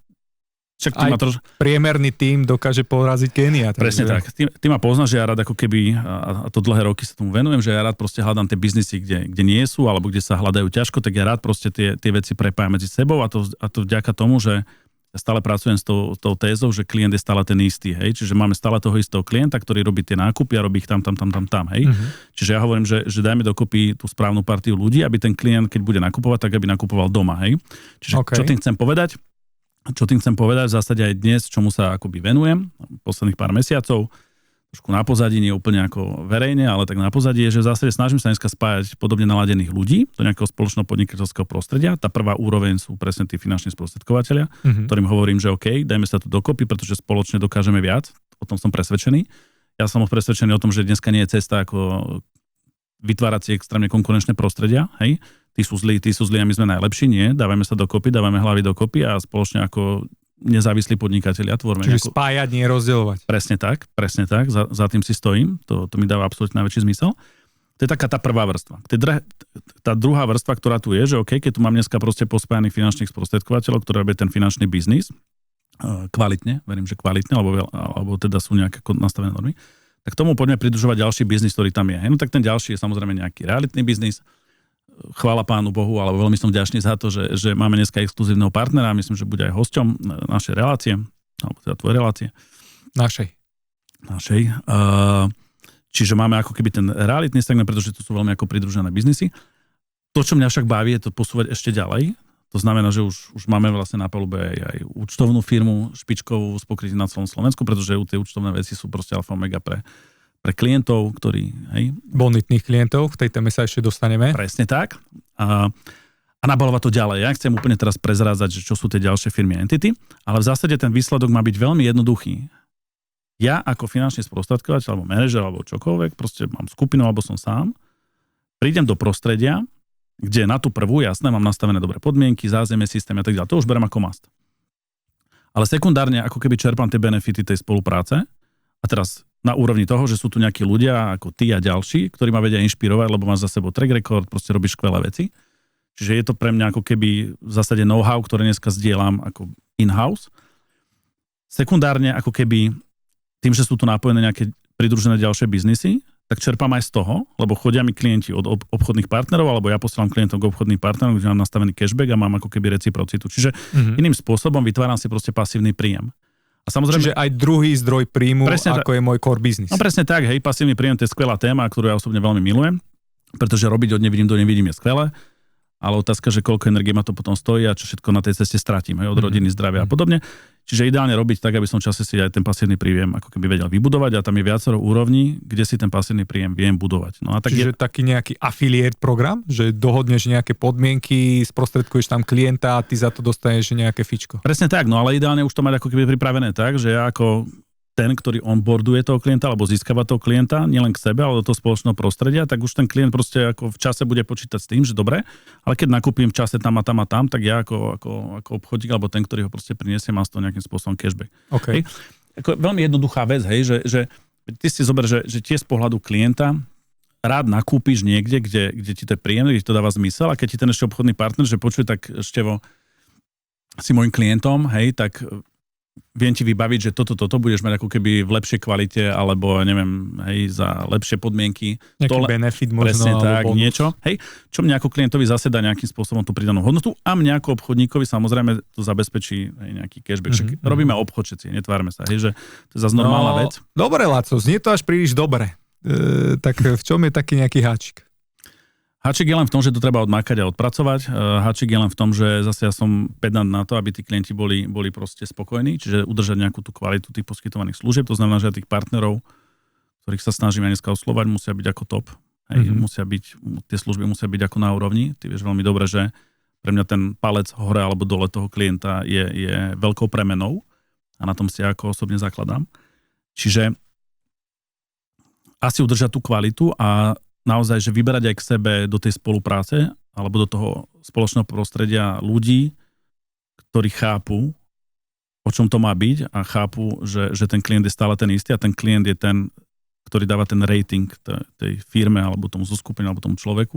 Však aj priemerný tím dokáže poraziť génia. Presne tak. Ty ma poznáš, že ja rád ako keby, a to dlhé roky sa tomu venujem, že ja rád proste hľadám tie biznisy, kde nie sú, alebo kde sa hľadajú ťažko, tak ja rád proste tie veci prepájam medzi sebou a to vďaka tomu, že ja stále pracujem s tou tézou, že klient je stále ten istý, Čiže máme stále toho istého klienta, ktorý robí tie nákupy a robí ich tam, Čiže ja hovorím, že dajme dokopy tú správnu partiu ľudí, aby ten klient, keď bude nakupovať, tak aby nakupoval doma, Čiže čo tým chcem povedať? Čo tým chcem povedať, v zásade aj dnes, čomu sa akoby venujem, posledných pár mesiacov, trošku na pozadí, nie úplne ako verejne, ale tak na pozadí je, že v zásade snažím sa dneska spájať podobne naladených ľudí do nejakého spoločného podnikateľského prostredia. Tá prvá úroveň sú presne tí finanční sprostredkovateľia, ktorým hovorím, že OK, dajme sa tu dokopy, pretože spoločne dokážeme viac. O tom som presvedčený. Ja som presvedčený o tom, že dneska nie je cesta ako vytvárať si extrémne konkurenčné prostredia, hej. Tí sú zlí a my sme najlepší, nie. Dávame sa dokopy, dávame hlavy dokopy a spoločne ako nezávislí podnikatelia tvoríme. Čiže spájať, nie rozdielovať. Presne tak. Za tým si stojím. To mi dáva absolútne najväčší zmysel. To je taká tá prvá vrstva. Tá druhá vrstva, ktorá tu je, že OK, keď tu mám dneska proste pospájaných finančných sprostredkovateľov, ktorí robia ten finančný biznis, kvalitne, verím, že kvalitne, alebo teda sú nejaké nastavené normy, tak tomu poďme pridružovať ďalší biznis, ktorý tam je. No tak ten ďalší je samozrejme nejaký realitný biznis. Chvála Pánu Bohu, alebo veľmi som vďačný za to, že máme dneska exkluzívneho partnera, myslím, že bude aj hosťom našej relácie, alebo teda tvojej relácie. Našej. Čiže máme ako keby ten realitný segment, pretože to sú veľmi ako pridružené biznisy. To, čo mňa však baví, je to posúvať ešte ďalej. To znamená, že už máme vlastne na palube aj účtovnú firmu špičkovú s pokrytím na celom Slovensku, pretože tie účtovné veci sú proste alfa omega pre klientov, ktorí, hej. Bonitných klientov, v tej téme sa ešte dostaneme. Presne tak. A nabalovať to ďalej. Ja chcem úplne teraz prezrádzať, že čo sú tie ďalšie firmy entity, ale v zásade ten výsledok má byť veľmi jednoduchý. Ja ako finančný sprostredkovateľ, alebo manažer, alebo čokoľvek, proste mám skupinu, alebo som sám, prídem do prostredia, kde na tú prvú, jasné, mám nastavené dobré podmienky, zázemie, systém a tak ďalej. To už berem ako must. Ale sekundárne, ako keby čerpám tie benefity tej spolupráce a teraz na úrovni toho, že sú tu nejakí ľudia ako ty a ďalší, ktorí ma vedia inšpirovať, lebo máš za sebou track record, proste robíš skvelé veci. Čiže je to pre mňa ako keby v zásade know-how, ktoré dneska zdieľam ako in-house. Sekundárne ako keby tým, že sú tu napojené nejaké pridružené ďalšie biznisy, tak čerpám aj z toho, lebo chodia mi klienti od obchodných partnerov, alebo ja posielam klientov k obchodným partnerom, kde mám nastavený cashback a mám ako keby reciprocitu. Čiže iným spôsobom vytváram si proste pasívny príjem. A samozrejme, čiže aj druhý zdroj príjmu, ako je môj core business. No presne tak, hej, pasívny príjem, to je skvelá téma, ktorú ja osobne veľmi milujem, pretože robiť od nevidím do nevidím je skvelé, ale otázka, že koľko energie ma to potom stojí a čo všetko na tej ceste stratím, hej, od rodiny, zdravia a podobne. Čiže ideálne robiť tak, aby som čase si aj ten pasívny príjem ako keby vedel vybudovať a tam je viacero úrovní, kde si ten pasívny príjem viem budovať. No a tak čiže taký nejaký affiliate program, že dohodneš nejaké podmienky, sprostredkuješ tam klienta a ty za to dostaneš nejaké fičko. Presne tak, no ale ideálne už to mať ako keby pripravené tak, že ja ako ten, ktorý onboarduje toho klienta alebo získava toho klienta, nielen k sebe, ale do toho spoločného prostredia, tak už ten klient proste ako v čase bude počítať s tým, že dobre, ale keď nakúpim v čase tam a tam a tam, tak ja ako obchodník alebo ten, ktorý ho proste priniesie, má z toho nejakým spôsobom cashback. Okay. Ako veľmi jednoduchá vec, hej, že ty si zober, že tie z pohľadu klienta rád nakúpiš niekde, kde ti to je príjemné, kde ti to dáva zmysel a keď ti ten ešte obchodný partner, že počuj, tak Števo, si môjim klientom, hej, tak viem ti vybaviť, že toto budeš mať ako keby v lepšej kvalite, alebo neviem, hej, za lepšie podmienky. Nejaký benefit možno, presne tak, bonus. niečo. Hej, čo mňa ako klientovi zase dá nejakým spôsobom tú pridanú hodnotu a mňa ako obchodníkovi samozrejme to zabezpečí nejaký cashback. Však robíme obchod všetci, netvárme sa, hej, že to je zase normálna vec. Dobre, Laco, znie to až príliš dobre. Tak v čom je taký nejaký háčik? Háčik je len v tom, že to treba odmakať a odpracovať. Háčik je len v tom, že zase ja som pedant na to, aby tí klienti boli proste spokojní, čiže udržať nejakú tú kvalitu tých poskytovaných služieb. To znamená, že tých partnerov, ktorých sa snažíme dneska oslovať, musia byť ako top. Hej, tie služby musia byť ako na úrovni. Ty vieš veľmi dobre, že pre mňa ten palec hore alebo dole toho klienta je veľkou premenou a na tom si ako osobne zakladám. Čiže asi udržať tú kvalitu a naozaj, že vyberať aj k sebe do tej spolupráce alebo do toho spoločného prostredia ľudí, ktorí chápu, o čom to má byť a chápu, že ten klient je stále ten istý a ten klient je ten, ktorý dáva ten rating tej firme alebo tomu zoskupeniu alebo tomu človeku.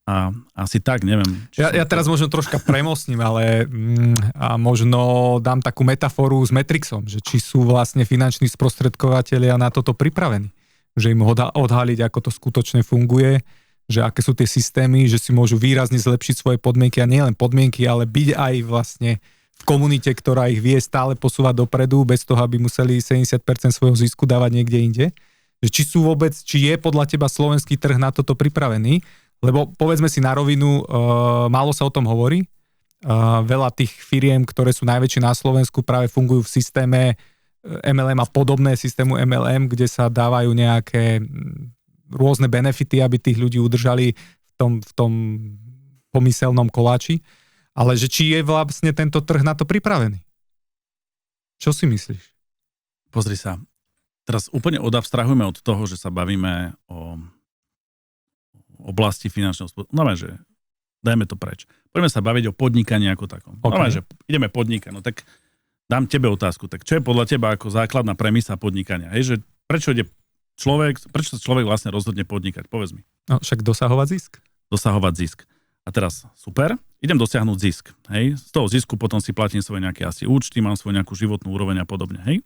A asi tak, neviem. Ja teraz možno troška premostním, ale a možno dám takú metaforu s Matrixom, že či sú vlastne finanční sprostredkovatelia na toto pripravení. Že im odhaliť, ako to skutočne funguje, že aké sú tie systémy, že si môžu výrazne zlepšiť svoje podmienky a nielen podmienky, ale byť aj vlastne v komunite, ktorá ich vie stále posúvať dopredu, bez toho, aby museli 70% svojho zisku dávať niekde inde. Že či je podľa teba slovenský trh na toto pripravený, lebo povedzme si na rovinu, málo sa o tom hovorí Veľa tých firiem, ktoré sú najväčšie na Slovensku, práve fungujú v systéme MLM a podobné systému MLM, kde sa dávajú nejaké rôzne benefity, aby tých ľudí udržali v tom pomyselnom koláči. Ale že či je vlastne tento trh na to pripravený? Čo si myslíš? Pozri sa. Teraz úplne odabstrahujeme od toho, že sa bavíme o oblasti finančného spôsobu. Že dajme to preč. Poďme sa baviť o podnikaní ako takom. Okay. Že ideme podnikať. No tak dám tebe otázku. Tak čo je podľa teba ako základná premisa podnikania? Hej, že prečo sa človek vlastne rozhodne podnikať? Povedz mi. No, však dosahovať zisk. Dosahovať zisk. A teraz super, idem dosiahnuť zisk. Hej? Z toho zisku potom si platím svoje nejaké asi účty, mám svoju nejakú životnú úroveň a podobne. Hej?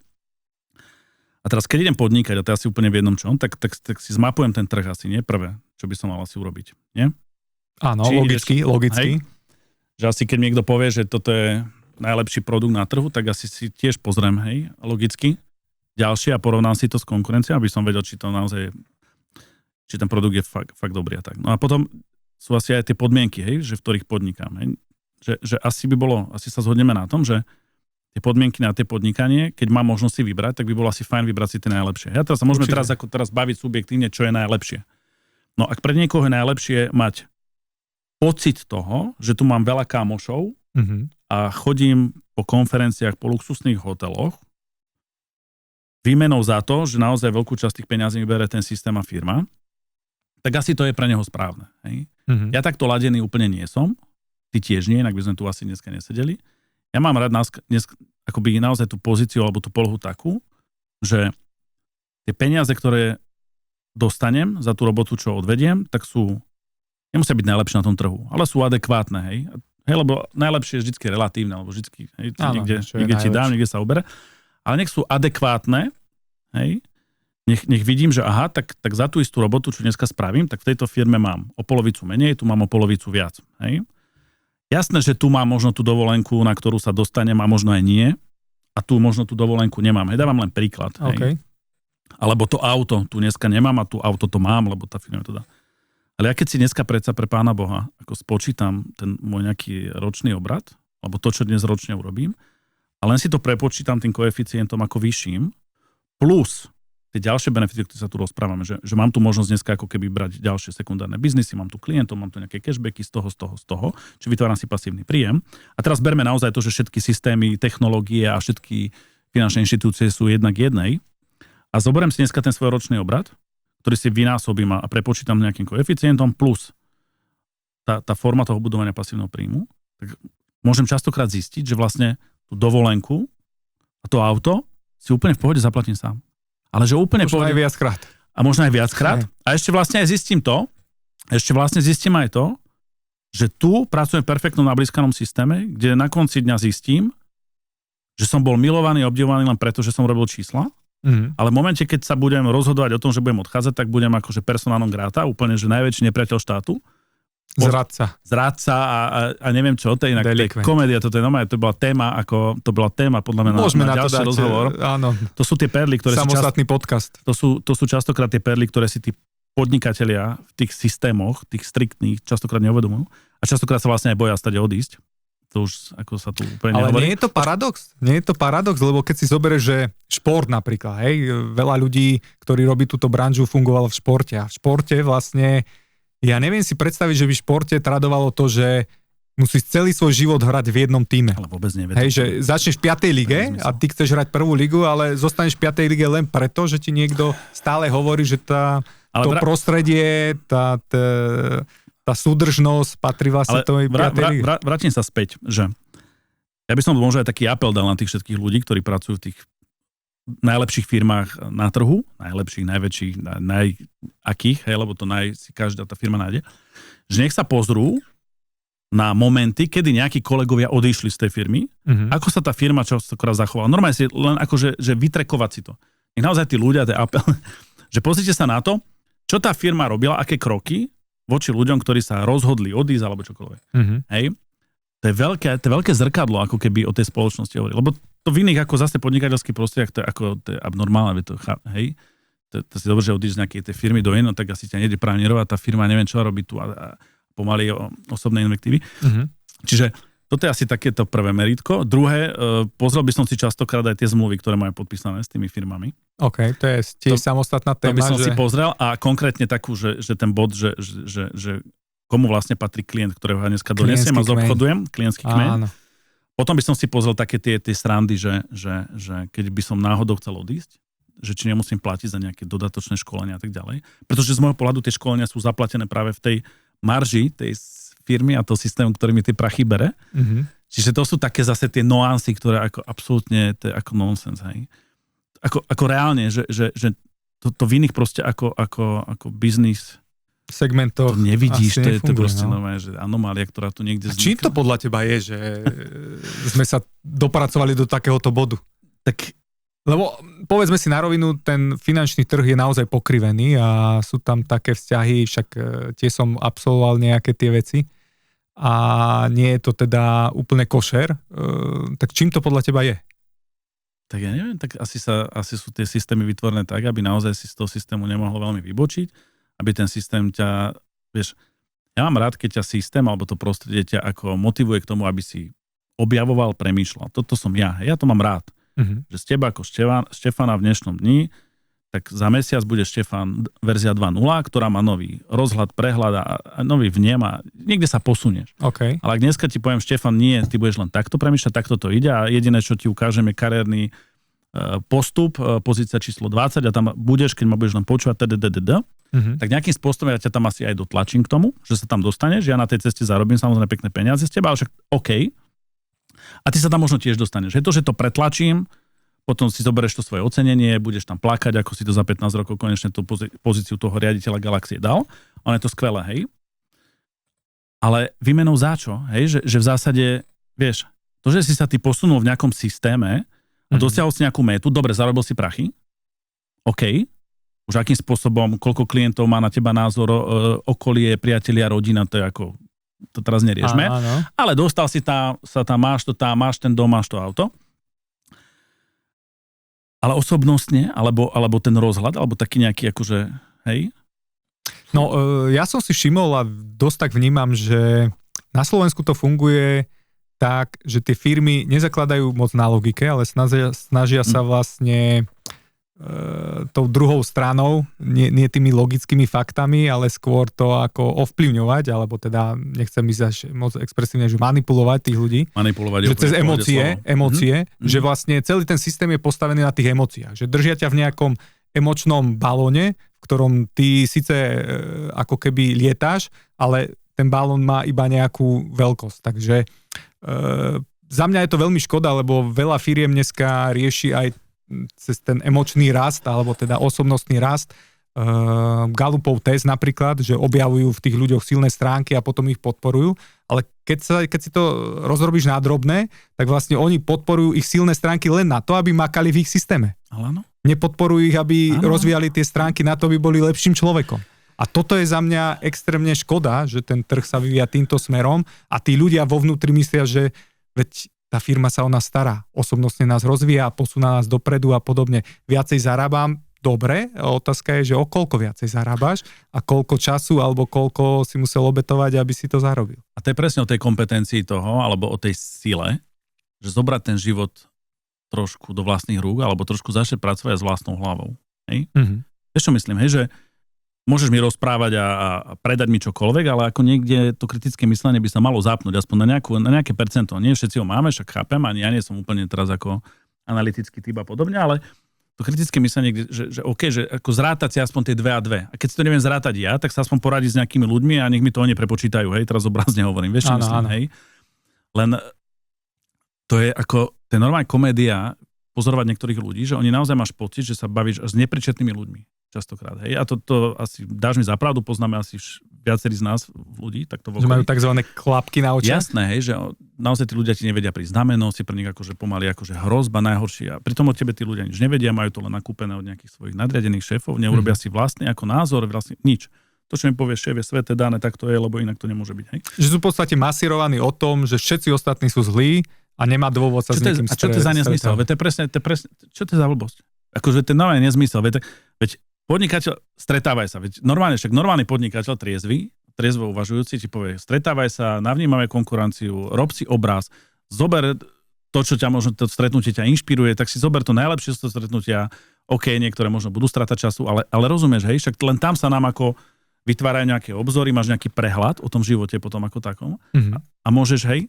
A teraz, keď idem podnikať, a to asi úplne v jednom čom, tak si zmapujem ten trh asi, nie? Prvé, čo by som mal asi urobiť. Nie? Áno, logicky. Hej? Že asi keď niekto povie, že toto je najlepší produkt na trhu, tak asi si tiež pozriem, hej, logicky. Ďalšie a porovnám si to s konkurenciou, aby som vedel, či to naozaj, či ten produkt je fakt dobrý a tak. No a potom sú asi aj tie podmienky, hej, že v ktorých podnikám. Hej? Že asi sa zhodneme na tom, že tie podmienky na tie podnikanie, keď mám možnosť si vybrať, tak by bolo asi fajn vybrať si tie najlepšie. Ja teraz sa môžeme teraz baviť subjektívne, čo je najlepšie. No ak pre niekoho je najlepšie mať pocit toho, že tu mám veľa kamošov a chodím po konferenciách, po luxusných hoteloch, výmenou za to, že naozaj veľkú časť tých peňazí mi bere ten systém a firma, tak asi to je pre neho správne. Hej? Ja takto ladený úplne nie som, ty tiež nie, inak by sme tu asi dneska nesedeli. Ja mám rád akoby naozaj tú pozíciu alebo tú polohu takú, že tie peniaze, ktoré dostanem za tú robotu, čo odvediem, tak nemusia byť najlepšie na tom trhu, ale sú adekvátne, hej. Hej, lebo najlepšie je vždy relatívne, alebo vždy, hej, niekde ti dám, niekde sa ubere, ale nech sú adekvátne, hej. Nech vidím, že aha, tak za tú istú robotu, čo dneska spravím, tak v tejto firme mám o polovicu menej, tu mám o polovicu viac, hej. Jasné, že tu mám možno tú dovolenku, na ktorú sa dostanem a možno aj nie. A tu možno tú dovolenku nemám. Hej, dávam len príklad. Okay. Hej. Alebo to auto tu dneska nemám a tu auto to mám, lebo tá firma to dá. Ale ja keď si dneska predsa pre Pána Boha ako spočítam ten môj nejaký ročný obrad, alebo to, čo dnes ročne urobím, a len si to prepočítam tým koeficientom ako vyšším, plus tie ďalšie benefity, ktoré sa tu rozprávame, že mám tu možnosť dneska ako keby brať ďalšie sekundárne biznisy, mám tu klientov, mám tu nejaké cashbacky z toho, či vytváram si pasívny príjem. A teraz berme naozaj to, že všetky systémy, technológie a všetky finančné inštitúcie sú jednak jednej a zoberiem si dneska ten svoj ročný obrad, ktorý si vynásobím a prepočítam nejakým koeficientom plus tá forma toho budovania pasívneho príjmu, tak môžem častokrát zistiť, že vlastne tú dovolenku a to auto si úplne v pohode zaplatím sám. Ale že úplne možno aj viackrát. A možno aj viackrát. A ešte vlastne aj zistím aj to, že tu pracujem v perfektnom nablískanom systéme, kde na konci dňa zistím, že som bol milovaný, obdivovaný len preto, že som robil čísla. Ale v momente, keď sa budem rozhodovať o tom, že budem odchádzať, tak budem akože persona non grata, úplne, že najväčší nepriateľ štátu. Zradca a neviem čo, to je inak komédia, to bola téma podľa mňa na ďalší rozhovor. Áno. To sú tie perly, ktoré samostatný podcast. To sú častokrát tie perly, ktoré si tí podnikatelia v tých systémoch, tých striktných, častokrát neuvedomujú a častokrát sa vlastne aj boja stade odísť. To už ako sa tu úplne nehovorí. Ale nie je to paradox? Nie je to paradox, lebo keď si zoberieš, že šport napríklad, hej, veľa ľudí, ktorí robí túto branžu, fungovalo v športe a v športe vlastne ja neviem si predstaviť, že by v športe tradovalo to, že musíš celý svoj život hrať v jednom týme. Ale vôbec neviem. Hej, že začneš v 5. lige a ty chceš hrať prvú ligu, ale zostaneš v 5. lige len preto, že ti niekto stále hovorí, že prostredie, tá súdržnosť patrí vlastne tej 5. lige. Vrátim sa späť, že ja by som možno aj taký apel dal na tých všetkých ľudí, ktorí pracujú v tých najlepších firmách na trhu, najlepších, najväčších, najakých, hej, lebo to si každá tá firma nájde, že nech sa pozrú na momenty, kedy nejakí kolegovia odišli z tej firmy, ako sa tá firma častokrát zachovala. Normálne si len akože že vytrekovať si to. Nech naozaj tí ľudia, to je apel, že pozrite sa na to, čo tá firma robila, aké kroky voči ľuďom, ktorí sa rozhodli odísť alebo čokoľvek. Hej. To je veľké zrkadlo, ako keby o tej spoločnosti hovorí. Lebo to v iných ako zase podnikateľských prostriedach, to je abnormálne, hej. To si dobre, že odídeš z nejakej tej firmy do iného, tak asi ťa nejde pranierovať, tá firma neviem čo robí tu a pomaly osobné invektívy. Čiže Toto je asi takéto prvé meritko. Druhé, pozrel by som si častokrát aj tie zmluvy, ktoré majú podpísané s tými firmami. OK, to je tiež samostatná téma. To by som si pozrel a konkrétne takú, že ten bod, že komu vlastne patrí klient, ktorého ja dneska donesiem a zobchodujem, klientský kmeň. Potom by som si pozrel také tie srandy, že keď by som náhodou chcel odísť, že či nemusím platiť za nejaké dodatočné školenia a tak ďalej. Pretože z môjho pohľadu tie školenia sú zaplatené práve v tej marži, tej firmy a toho systému, ktorý mi tie prachy bere. Mm-hmm. Čiže to sú také zase tie nuancy, ktoré ako absolútne, to je ako nonsense, hej. Ako reálne, že to v iných proste ako biznis segmentoch to nevidíš, to je proste normálne, že anomália, ktorá tu niekde vzniká. A čím to podľa teba je, že sme sa dopracovali do takéhoto bodu? Tak lebo povedzme si na rovinu, ten finančný trh je naozaj pokrivený a sú tam také vzťahy, však tie som absolvoval nejaké tie veci a nie je to teda úplne košer, tak čím to podľa teba je? Tak ja neviem, tak asi sú tie systémy vytvorené tak, aby naozaj si z toho systému nemohlo veľmi vybočiť, aby ten systém ťa, vieš, ja mám rád, keď ťa systém alebo to prostredie ťa ako motivuje k tomu, aby si objavoval, premýšľal. Toto som ja to mám rád. Že z teba ako Štefana v dnešnom dni, tak za mesiac bude Štefan verzia 2.0, ktorá má nový rozhľad, prehľad a nový vnem a niekde sa posunieš. Okay. Ale ak dneska ti poviem, Štefan, nie, ty budeš len takto premýšľať, takto to ide a jediné, čo ti ukážem, je kariérny postup, pozícia číslo 20 a tam budeš, keď ma budeš len počúvať, tak nejakým spôsobom ja ťa tam asi aj dotlačím k tomu, že sa tam dostaneš, ja na tej ceste zarobím samozrejme pekné peniaze z teba, ale však OK. A ty sa tam možno tiež dostaneš. Je to, že to pretlačím, potom si zoberieš to svoje ocenenie, budeš tam plakať, ako si to za 15 rokov konečne tú pozíciu toho riaditeľa Galaxie dal. Ono je to skvelé, hej. Ale výmenou za čo? Hej? Že v zásade, vieš, to, že si sa ty posunul v nejakom systéme a dosiahol si nejakú métu, dobre, zarobil si prachy, OK, už akým spôsobom, koľko klientov má na teba názor, okolie, priatelia, rodina, to je ako, to teraz neriešme. Ale dostal si sa tam, máš ten dom, máš to auto. Ale osobnostne, alebo ten rozhľad, alebo taký nejaký akože, hej? No, ja som si všimol a dosť tak vnímam, že na Slovensku to funguje tak, že tie firmy nezakladajú moc na logike, ale snažia sa vlastne tou druhou stranou, nie tými logickými faktami, ale skôr to ako ovplyvňovať, alebo teda nechcem ísť až moc expresívne, že manipulovať tých ľudí. Manipulovať. Že cez emócie, že vlastne celý ten systém je postavený na tých emóciách. Že držia ťa v nejakom emočnom balóne, v ktorom ty síce ako keby lietáš, ale ten balón má iba nejakú veľkosť. Takže za mňa je to veľmi škoda, lebo veľa firiem dneska rieši aj cez ten emočný rast, alebo teda osobnostný rast, Gallupov test napríklad, že objavujú v tých ľuďoch silné stránky a potom ich podporujú, ale keď si to rozrobíš na drobné, tak vlastne oni podporujú ich silné stránky len na to, aby makali v ich systéme. Áno. Nepodporujú ich, aby rozvíjali tie stránky na to, aby boli lepším človekom. A toto je za mňa extrémne škoda, že ten trh sa vyvíja týmto smerom a tí ľudia vo vnútri myslia, že veď tá firma sa o nás stará, osobnostne nás rozvíja, posúna nás dopredu a podobne. Viacej zarábam, dobre, otázka je, že o koľko viacej zarábaš a koľko času alebo koľko si musel obetovať, aby si to zarobil. A to je presne o tej kompetencii toho, alebo o tej sile, že zobrať ten život trošku do vlastných rúk, alebo trošku začať pracovať s vlastnou hlavou. Hej? Vieš, čo myslím, hej, že môžeš mi rozprávať a predať mi čokoľvek, ale ako niekde to kritické myslenie by sa malo zapnúť, aspoň na nejaké percento. Nie všetci ho máme, však chápem, ani ja nie som úplne teraz ako analytický typ a podobne, ale to kritické myslenie, že OK, že ako zrátať si aspoň tie 2 a 2. A keď si to neviem zrátať ja, tak sa aspoň poradiť s nejakými ľuďmi a nech mi to oni prepočítajú, hej, teraz obrazne hovorím, vieš, čo myslím, hej. Len to je ako, to je normálna komédia pozorovať niektorých ľudí, že oni naozaj máš pocit, že sa bavíš s nepričetnými ľuďmi. Častokrát, hej. A to asi dáš mi za pravdu, poznáme asi viacerí z nás ľudí, tak to že majú takzvané klapky na očiach. Jasné, hej, že naozaj tí ľudia ti nevedia prísť na meno, si pre nich akože pomaly akože hrozba najhoršia. A pritom od tebe tí ľudia nič nevedia, majú to len nakúpené od nejakých svojich nadriadených šéfov, neurobia si vlastný ako názor, vlastne nič. To, čo mi povie šéf, je sveté dané, tak to je, lebo inak to nemôže byť, hej. Že sú v podstate masírovaní o tom, že všetci ostatní sú zlí a nemá dôvod sa s niekým stretávať. A čo to je za nezmysel? Veď to je presne, čo to je za blbosť? Akože to je normálne nezmysel. Veď podnikateľ, stretávaj sa. Veď normálny podnikateľ triezvy, triezvo uvažujúci ti povie, stretávaj sa, navnímame konkurenciu, rob si obraz, zober to, čo ťa možno to stretnutie ťa inšpiruje, tak si zober to najlepšie z toho stretnutia. OK, niektoré možno budú strácať času, ale rozumieš, hej, však len tam sa nám ako vytvárajú nejaké obzory, máš nejaký prehľad o tom živote potom ako takom a môžeš, hej.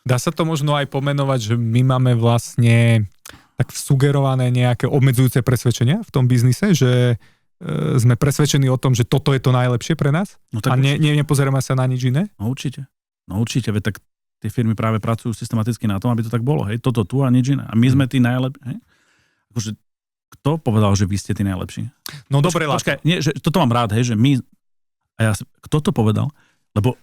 Dá sa to možno aj pomenovať, že my máme vlastne tak sugerované nejaké obmedzujúce presvedčenia v tom biznise, že sme presvedčení o tom, že toto je to najlepšie pre nás a nepozeráme sa na nič iné? No určite, veď tak tie firmy práve pracujú systematicky na tom, aby to tak bolo, hej, toto tu a nič iné. A my sme tí najlepší, hej. Akože, kto povedal, že vy ste tí najlepší? No dobre, počkaj, nie, že toto mám rád, hej, že my, kto to povedal? Lebo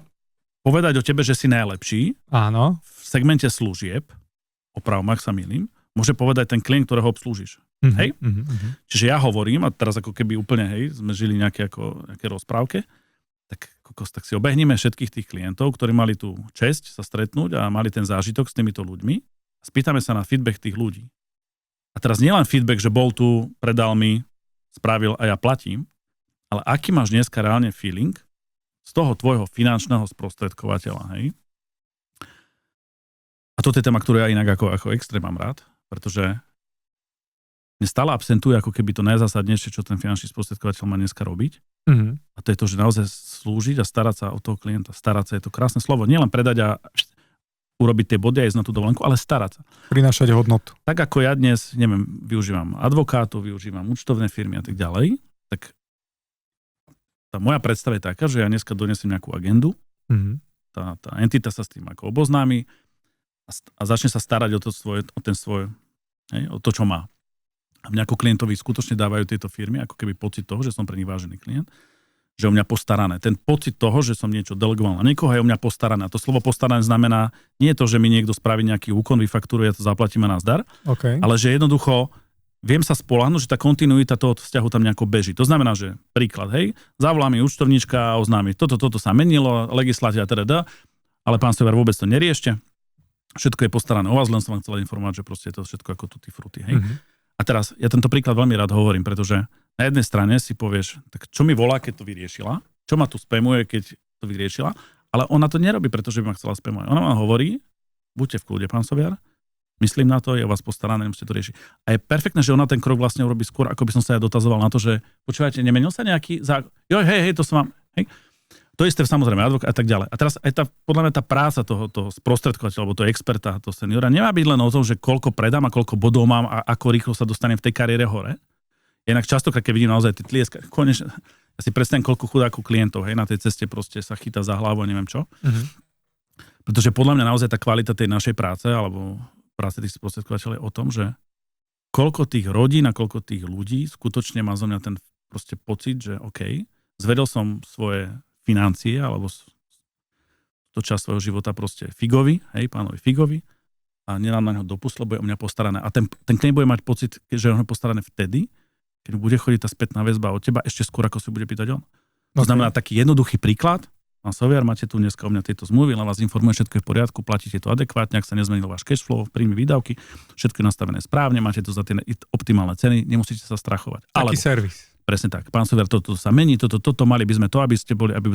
povedať o tebe, že si najlepší, áno, v segmente služieb, opravom, ak sa milím, môže povedať ten klient, ktorého obslúžiš. Hej? Čiže ja hovorím, a teraz ako keby úplne, hej, sme žili nejaké rozprávke, tak si obehneme všetkých tých klientov, ktorí mali tú česť sa stretnúť a mali ten zážitok s týmito ľuďmi a spýtame sa na feedback tých ľudí. A teraz nielen feedback, že bol tu, predal mi, spravil a ja platím, ale aký máš dneska reálne feeling z toho tvojho finančného sprostredkovateľa, hej? A toto je téma, ktorú ja inak ako extrém mám rád, pretože mne stále absentuje ako keby to najzásadnejšie, čo ten finančný sprostredkovateľ má dneska robiť. A to je to, že naozaj slúžiť a starať sa o toho klienta. Starať sa je to krásne slovo. Nielen predať a urobiť tie body a ísť na tú dovolenku, ale starať sa. Prinášať hodnotu. Tak ako ja dnes, neviem, využívam advokátov, využívam účtovné firmy a tak ďalej, tak tá moja predstava je taká, že ja dneska donesem nejakú agendu, tá entita sa s tým ako oboznámi a začne sa starať o ten svoj, hej, o to, čo má. A mňa ako klientovi skutočne dávajú tieto firmy ako keby pocit toho, že som pre nich vážený klient, že o mňa postarané. Ten pocit toho, že som niečo delegoval na niekoho, je o mňa postarané. A to slovo postarané znamená, nie je to, že mi niekto spraví nejaký úkon, vyfakturuje, to zaplatíme na zdar, ale že jednoducho viem sa spoľahnúť, že tá kontinuita toho vzťahu tam nejako beží. To znamená, že príklad, hej, zavolá mi účtovníčka a oznámi, toto sa menilo, legislatíva teda, ale pán Sever, vôbec to neriešte. Všetko je postarané o vás, len som vám chcel informovať, že proste je to všetko ako tutti frutti, hej. A teraz, ja tento príklad veľmi rád hovorím, pretože na jednej strane si povieš, tak čo mi volá, keď to vyriešila, čo ma tu spamuje, keď to vyriešila, ale ona to nerobí, pretože by ma chcela spamovať. Ona vám hovorí, buďte v kľude, pán Soviar, myslím na to, je o vás postarané, nemusíte to riešiť. A je perfektné, že ona ten krok vlastne urobí skôr, ako by som sa ja dotazoval na to, že počúvajte, nemenil sa nejaký zákon? Jo, hej, to som vám, hej. To isté samozrejme advokát a tak ďalej. A teraz aj podľa mňa tá práca toho sprostredkovateľa, alebo toho experta, toho seniora, nemá byť len o tom, že koľko predám a koľko bodov mám a ako rýchlo sa dostanem v tej kariére hore. Inak častokrát, keď vidím naozaj tie tlieska, konečne, ja si predstavím, koľko chudákov klientov, hej, na tej ceste proste sa chytá za hlavu a neviem čo. Pretože podľa mňa naozaj tá kvalita tej našej práce, alebo práce tých sprostredkovateľov je o tom, že koľko tých rodín a koľko tých ľudí skutočne má zo mňa ten proste pocit, že OK, zvedel som svoje financie, alebo to časť svojho života proste Figovi, hej, pánovi Figovi a nedám na neho dopust, lebo je o mňa postarané. A ten klient bude mať pocit, že je o mňa postarané vtedy, keď bude chodiť tá spätná väzba od teba ešte skôr, ako si bude pýtať on. To znamená taký jednoduchý príklad. Pán Soviar, máte tu dneska o mňa tieto zmluvy, len vás informuje, všetko je v poriadku, platíte to adekvátne, ak sa nezmenil váš cash flow, príjmy, výdavky, všetko je nastavené správne, máte to za tie optimálne ceny, nemusíte sa strachovať. Taký servis. Presne tak. Pán Soviar, toto sa mení, toto, mali by sme to, aby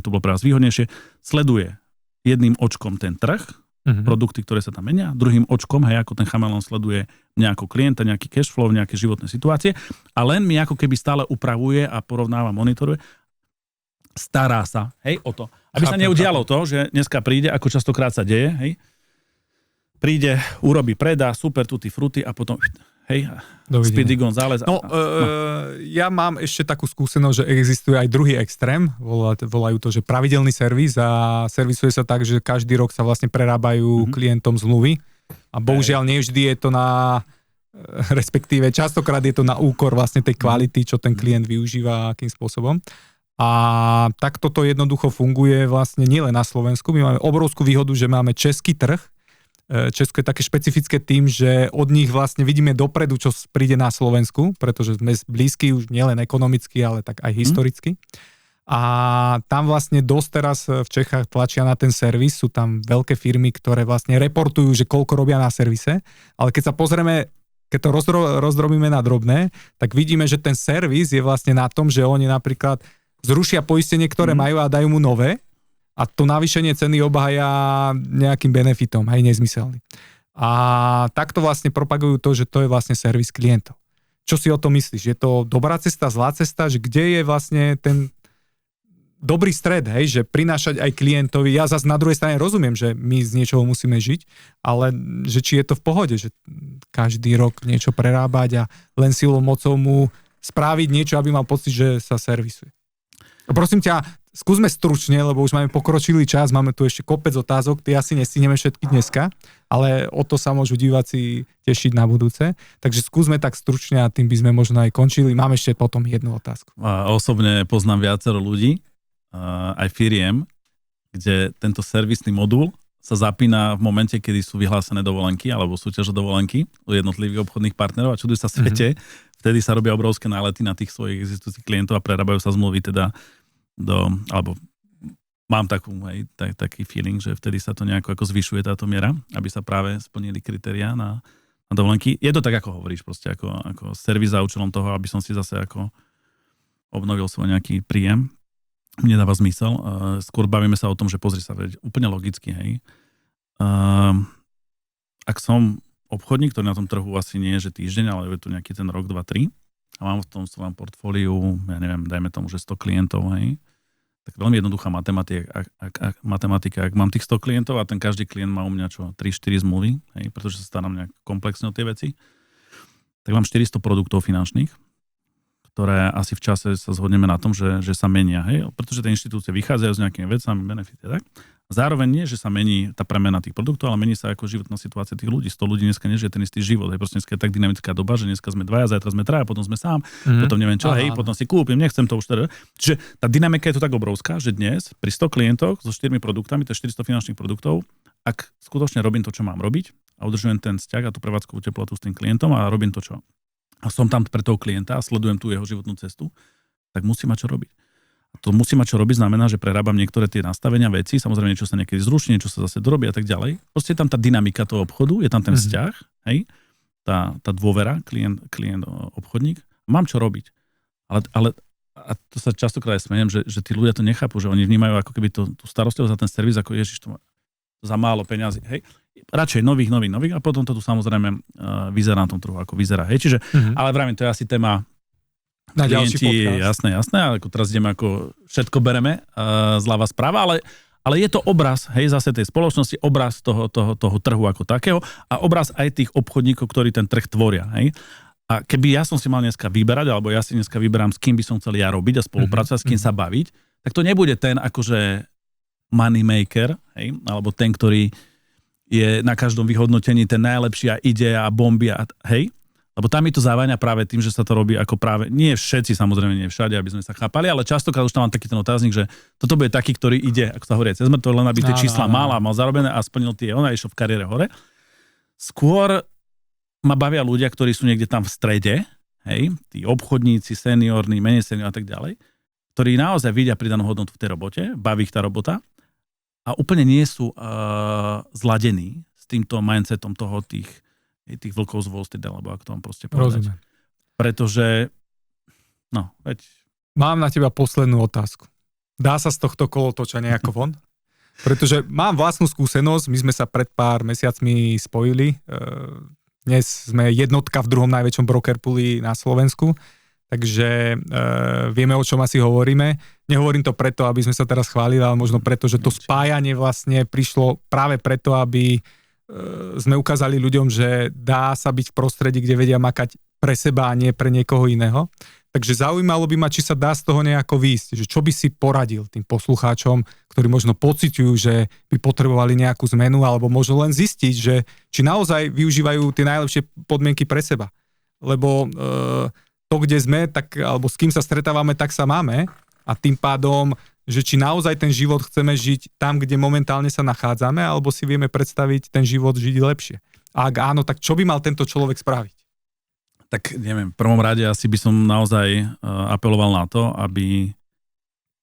to bolo pre vás výhodnejšie. Sleduje jedným očkom ten trh, produkty, ktoré sa tam menia, druhým očkom, hej, ako ten chameleon sleduje nejakého klienta, nejaký cash flow, nejaké životné situácie a len mi ako keby stále upravuje a porovnáva, monitoruje. Stará sa, hej, o to. Aby sa neudialo to, že dneska príde, ako častokrát sa deje, hej, príde, urobí, predá, super, tutti frutti a potom, hej, Speedy González. Ja mám ešte takú skúsenosť, že existuje aj druhý extrém, volajú to, že pravidelný servis a servisuje sa tak, že každý rok sa vlastne prerábajú klientom zmluvy a bohužiaľ nevždy je to respektíve častokrát je to na úkor vlastne tej kvality, čo ten klient využíva akým spôsobom. A takto to jednoducho funguje vlastne nielen na Slovensku. My máme obrovskú výhodu, že máme český trh. Česko je také špecifické tým, že od nich vlastne vidíme dopredu, čo príde na Slovensku, pretože sme blízki už nielen ekonomicky, ale tak aj historicky. A tam vlastne dosť teraz v Čechách tlačia na ten servis. Sú tam veľké firmy, ktoré vlastne reportujú, že koľko robia na servise. Ale keď sa pozrieme, keď to rozdrobíme na drobné, tak vidíme, že ten servis je vlastne na tom, že oni napríklad zrušia poistenie, ktoré majú a dajú mu nové A to navýšenie ceny obhája nejakým benefitom, hej, nezmyselný. A takto vlastne propagujú to, že to je vlastne servis klientov. Čo si o tom myslíš? Je to dobrá cesta, zlá cesta? Že kde je vlastne ten dobrý stred, hej, že prinášať aj klientovi, ja zase na druhej strane rozumiem, že my z niečoho musíme žiť, ale že či je to v pohode, že každý rok niečo prerábať a len silou mocou mu spraviť niečo, aby mal pocit, že sa servisuje. Prosím ťa, skúsme stručne, lebo už máme pokročilý čas, máme tu ešte kopec otázok, ty asi nestihneme všetky dneska, ale o to sa môžu diváci tešiť na budúce. Takže skúsme tak stručne a tým by sme možno aj končili. Mám ešte potom jednu otázku. Osobne poznám viacero ľudí, aj firiem, kde tento servisný modul sa zapína v momente, kedy sú vyhlásené dovolenky alebo súťaže dovolenky u jednotlivých obchodných partnerov a čuduj sa svete, vtedy sa robia obrovské nálety na tých svojich existujúcich klientov a prerábajú sa zmluvy teda alebo mám taký feeling, že vtedy sa to nejako ako zvyšuje táto miera, aby sa práve splnili kritériá na dovolenky. Je to tak, ako hovoríš, proste ako servis za účelom toho, aby som si zase ako obnovil svoj nejaký príjem. Nedáva zmysel. Skôr bavíme sa o tom, že pozri sa, úplne logicky, hej. Ak som obchodník, ktorý na tom trhu asi nie je, že týždeň, ale je tu nejaký ten rok, 2, 3 a mám v tom svojom portfóliu, ja neviem, dajme tomu, že 100 klientov, hej, tak veľmi jednoduchá matematika. Ak mám tých 100 klientov a ten každý klient má u mňa 3-4 zmluvy, hej, pretože sa starám nejak komplexne o tie veci, tak mám 400 produktov finančných, ktoré asi v čase sa zhodneme na tom, že sa menia, hej, pretože tie inštitúcie vychádzajú s nejakými vecami, benefity, tak? Zároveň nie, že sa mení tá premena tých produktov, ale mení sa ako životná situácia tých ľudí. 100 ľudí dneska nežije ten istý život. Hej, proste dneska je tak dynamická doba, že dneska sme dvaja, zajtra sme traja, potom sme sám, potom neviem čo, hej, potom si kúpim, nechcem to už teda. Čiže tá dynamika je to tak obrovská, že dnes pri 100 klientoch so 4 produktami, to je 400 finančných produktov, ak skutočne robím to, čo mám robiť a udržujem ten vzťah a tú prevádzkovú teplotu s tým klientom a robím to, čo a som tam pre toho klienta a sledujem tú jeho životnú cestu, tak musím mať čo robiť. A to musí mať čo robiť znamená, že prerábam niektoré tie nastavenia veci, samozrejme niečo sa niekedy zruší, niečo sa zase dorobí a tak ďalej. Proste je tam tá dynamika toho obchodu, je tam ten vzťah, hej, tá dôvera, klient, obchodník. Mám čo robiť. Ale a to sa častokrát aj smejem, že tí ľudia to nechápu, že oni vnímajú ako keby tú starostlivosť za ten servis, ako Ježiš, to za málo peňazí, hej. Radšej nových a potom to tu samozrejme vyzerá na tom trhu, ako vyzerá, hej. Čiže, ale vravím, to je asi téma na ďalší podcast. Jasné, ale ako teraz ideme, ako všetko bereme zľava správa, ale je to obraz, hej, zase tej spoločnosti, obraz toho trhu ako takého a obraz aj tých obchodníkov, ktorí ten trh tvoria, hej. A keby ja som si mal dneska vyberať, alebo ja si dneska vyberám, s kým by som chcel ja robiť a spolupracovať, s kým sa baviť, tak to nebude ten akože money maker, hej, alebo ten, ktorý je na každom vyhodnotení ten najlepší a ide a bomby a hej, lebo tam mi to závaňa práve tým, že sa to robí ako práve, nie všetci, samozrejme nie všade, aby sme sa chápali, ale častokrát už tam mám taký ten otáznik, že toto bude taký, ktorý ide, ako sa hovorí, cez mŕtvo, len aby tie čísla mal a mal zarobené a splnil tie, ona išiel v kariére hore. Skôr ma bavia ľudia, ktorí sú niekde tam v strede, hej, tí obchodníci, seniorní, menej senior a tak ďalej, ktorí naozaj vidia pridanú hodnotu v tej robote, baví ich tá robota a úplne nie sú zladení s týmto mindsetom toho tých vlkov z Wall Street, alebo ako to vám proste povedať. Rozumiem. Pretože, no, veď... Mám na teba poslednú otázku. Dá sa z tohto kolotoča nejako von? Pretože mám vlastnú skúsenosť, my sme sa pred pár mesiacmi spojili, dnes sme jednotka v druhom najväčšom broker pooli na Slovensku, takže vieme, o čom asi hovoríme. Nehovorím to preto, aby sme sa teraz chválili, ale možno preto, že to spájanie vlastne prišlo práve preto, aby sme ukázali ľuďom, že dá sa byť v prostredí, kde vedia makať pre seba a nie pre niekoho iného. Takže zaujímalo by ma, či sa dá z toho nejako výjsť, že čo by si poradil tým poslucháčom, ktorí možno pociťujú, že by potrebovali nejakú zmenu, alebo možno len zistiť, že či naozaj využívajú tie najlepšie podmienky pre seba. Lebo to, kde sme, tak, alebo s kým sa stretávame, tak sa máme a tým pádom, že či naozaj ten život chceme žiť tam, kde momentálne sa nachádzame, alebo si vieme predstaviť ten život žiť lepšie. A ak áno, tak čo by mal tento človek spraviť? Tak neviem, v prvom rade asi by som naozaj apeloval na to, aby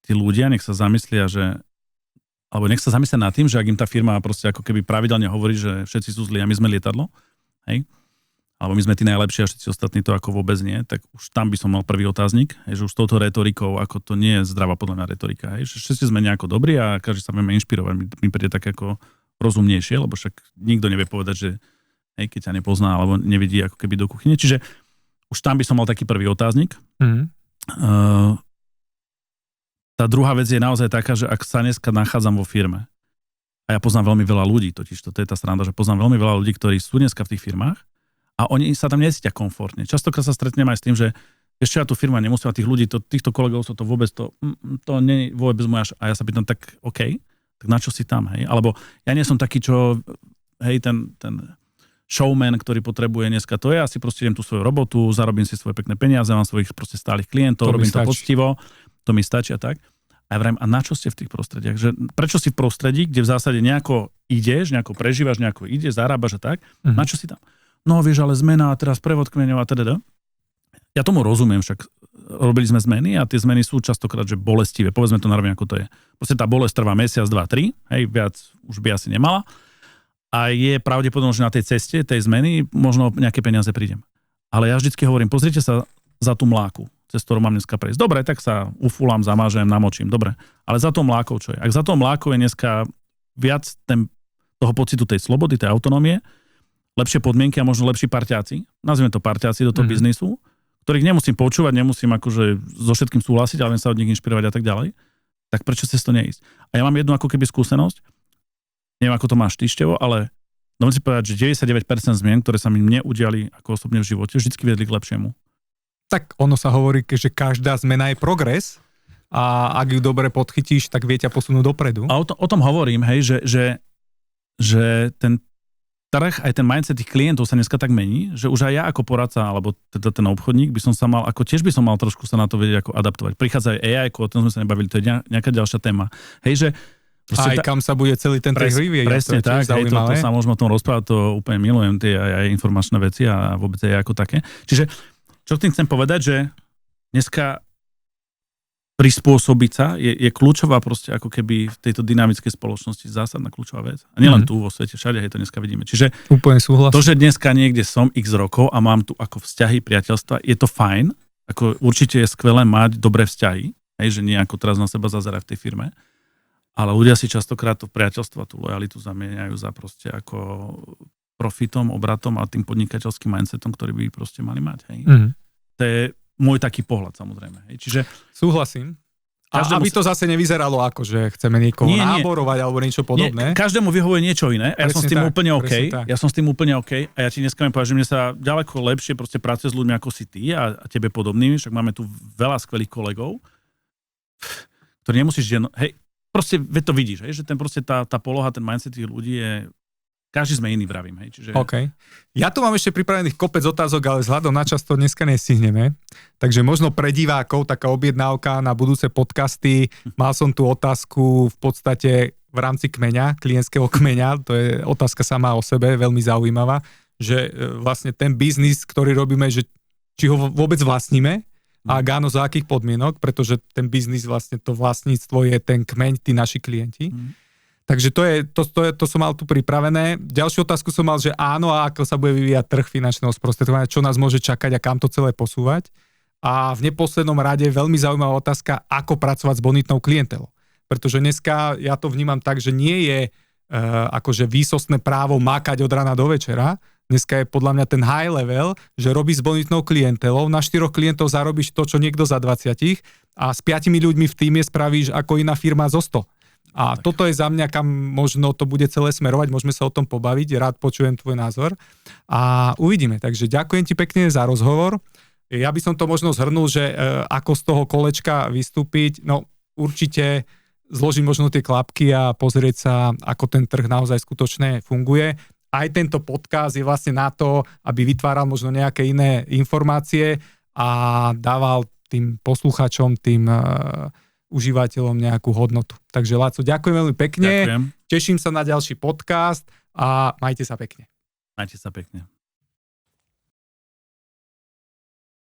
tí ľudia nech sa zamyslia, alebo nech sa zamyslia nad tým, že ak im tá firma proste ako keby pravidelne hovorí, že všetci sú zlí a my sme lietadlo, hej, alebo my sme tí najlepší a všetci ostatní to ako vôbec nie, tak už tam by som mal prvý otáznik, že už s touto retorikou, ako to nie je zdravá podľa mňa retorika, že všetci sme nejako dobrí a každý sa vieme inšpirovať, mi príde tak ako rozumnejšie, lebo však nikto nevie povedať, že keď ťa nepozná alebo nevidí ako keby do kuchyne, čiže už tam by som mal taký prvý otáznik. Tá druhá vec je naozaj taká, že ak sa dneska nachádzam vo firme, a ja poznám veľmi veľa ľudí, totiž to je tá sranda, že poznám veľmi veľa ľudí, ktorí sú dneska v tých firmách, a oni sa tam necítia komfortne. Častokrát sa stretnem aj s tým, že ešte ja tú firma nemusím, a tých ľudí, týchto kolegov to vôbec, to nie je vôbec moja, a ja sa pýtam, tak OK, tak na čo si tam, hej? Alebo ja nie som taký, čo, hej, ten showman, ktorý potrebuje dneska to, ja si proste idem tú svoju robotu, zarobím si svoje pekné peniaze, mám svojich proste stálych klientov, robím to poctivo, to mi stačí a tak. A ja vravím, a na čo ste v tých prostrediach? Že prečo si v prostredí, kde v zásade nejako ideš, nejako prežívaš, nejako ideš, zarábaš a tak, na čo si tam? No vieš, ale zmena a teraz prevod kmeňov a teda. Ja tomu rozumiem, však robili sme zmeny a tie zmeny sú častokrát, že bolestivé. Povedzme to na rovine, ako to je. Proste tá bolesť trvá mesiac, 2, 3, hej, viac už by asi nemala. A je pravdepodobné, že na tej ceste, tej zmeny, možno nejaké peniaze prídem. Ale ja vždycky hovorím, pozrite sa za tú mláku, cez ktorú mám dneska prejsť. Dobre, tak sa ufulám, zamážem, namočím, dobre. Ale za tou mlákou čo je? Ak za tou mlákou je dneska viac toho pocitu tej slobody, tej autonómie, lepšie podmienky a možno lepší parťáci, nazvime to parťáci do toho biznisu, ktorých nemusím počúvať, nemusím akože so všetkým súhlasiť, ale viem sa od nich inšpirovať a tak ďalej, tak prečo cez to neísť? A ja mám jednu ako keby skúsenosť, neviem ako to máš ty, Števo, ale dovolím si povedať, že 99% zmien, ktoré sa mi udiali ako osobne v živote, vždycky viedli k lepšiemu. Tak ono sa hovorí, že každá zmena je progres a ak ju dobre podchytíš, tak vie ťa posunúť dopredu. A o tom hovorím, hej, že ten trh, aj ten mindset tých klientov sa dneska tak mení, že už aj ja ako poradca, alebo teda ten obchodník by som sa mal, ako tiež by som mal trošku sa na to vedieť ako adaptovať. Prichádza aj AI, o tom sme sa nebavili, to je nejaká ďalšia téma. Hej, že aj kam sa bude celý ten trh vyvíjať. Presne tak, hej, to sa môžeme o tom rozprávať, to úplne milujem, tie aj informačné veci a vôbec aj ako také. Čiže, čo tým chcem povedať, že dneska prispôsobiť sa je kľúčová proste ako keby v tejto dynamickej spoločnosti zásadná kľúčová vec. A nielen tu vo svete, všade, hej, to dneska vidíme. Čiže úplne súhlasím. To, že dneska niekde som x rokov a mám tu ako vzťahy, priateľstva, je to fajn. Ako určite je skvelé mať dobré vzťahy, hej, že nie ako teraz na seba zazerať v tej firme. Ale ľudia si častokrát to priateľstvo a tú lojalitu zamieňajú za proste ako profitom, obratom a tým podnikateľským mindsetom, ktorý by proste mali mať. Hej. To je môj taký pohľad, samozrejme. Hej. Čiže súhlasím. A aby to zase nevyzeralo ako, že chceme niekoho náborovať alebo niečo podobné. Každému vyhovuje niečo iné a ja som s tým úplne OK. Ja som s tým úplne OK a ja ti dneska mi povedať, že mne sa ďaleko lepšie proste pracuje s ľuďmi ako si ty a tebe podobnými, však máme tu veľa skvelých kolegov, ktorí nemusíš, hej, proste to vidíš, hej, že ten proste tá poloha, ten mindset tých ľudí je, každý sme iný, vravím, hej. Čiže... OK. Ja tu mám ešte pripravených kopec otázok, ale vzhľadom na čas to dneska nestihneme. Takže možno pre divákov taká objednávka na budúce podcasty. Mal som tu otázku v podstate v rámci kmeňa, klientského kmeňa, to je otázka sama o sebe, veľmi zaujímavá, že vlastne ten biznis, ktorý robíme, že či ho vôbec vlastníme, a áno, za akých podmienok, pretože ten biznis, vlastne to vlastníctvo je ten kmeň, tí naši klienti. Takže to som mal tu pripravené. Ďalšiu otázku som mal, že áno, a ako sa bude vyvíjať trh finančného sprostredkovania, čo nás môže čakať a kam to celé posúvať. A v neposlednom rade veľmi zaujímavá otázka, ako pracovať s bonitnou klientelou. Pretože dneska ja to vnímam tak, že nie je akože výsostné právo mákať od rána do večera. Dneska je podľa mňa ten high level, že robíš s bonitnou klientelou, na 4 klientov zarobíš to, čo niekto za 20 a s 5 ľuďmi v týme spravíš ako iná firma zo 100. A tak. Toto je za mňa, kam možno to bude celé smerovať, môžeme sa o tom pobaviť, rád počujem tvoj názor a uvidíme. Takže ďakujem ti pekne za rozhovor. Ja by som to možno zhrnul, že ako z toho kolečka vystúpiť, no určite zložiť možno tie klapky a pozrieť sa, ako ten trh naozaj skutočne funguje. Aj tento podcast je vlastne na to, aby vytváral možno nejaké iné informácie a dával tým posluchačom, tým užívateľom nejakú hodnotu. Takže Láco, ďakujem veľmi pekne. Ďakujem. Teším sa na ďalší podcast a majte sa pekne. Majte sa pekne.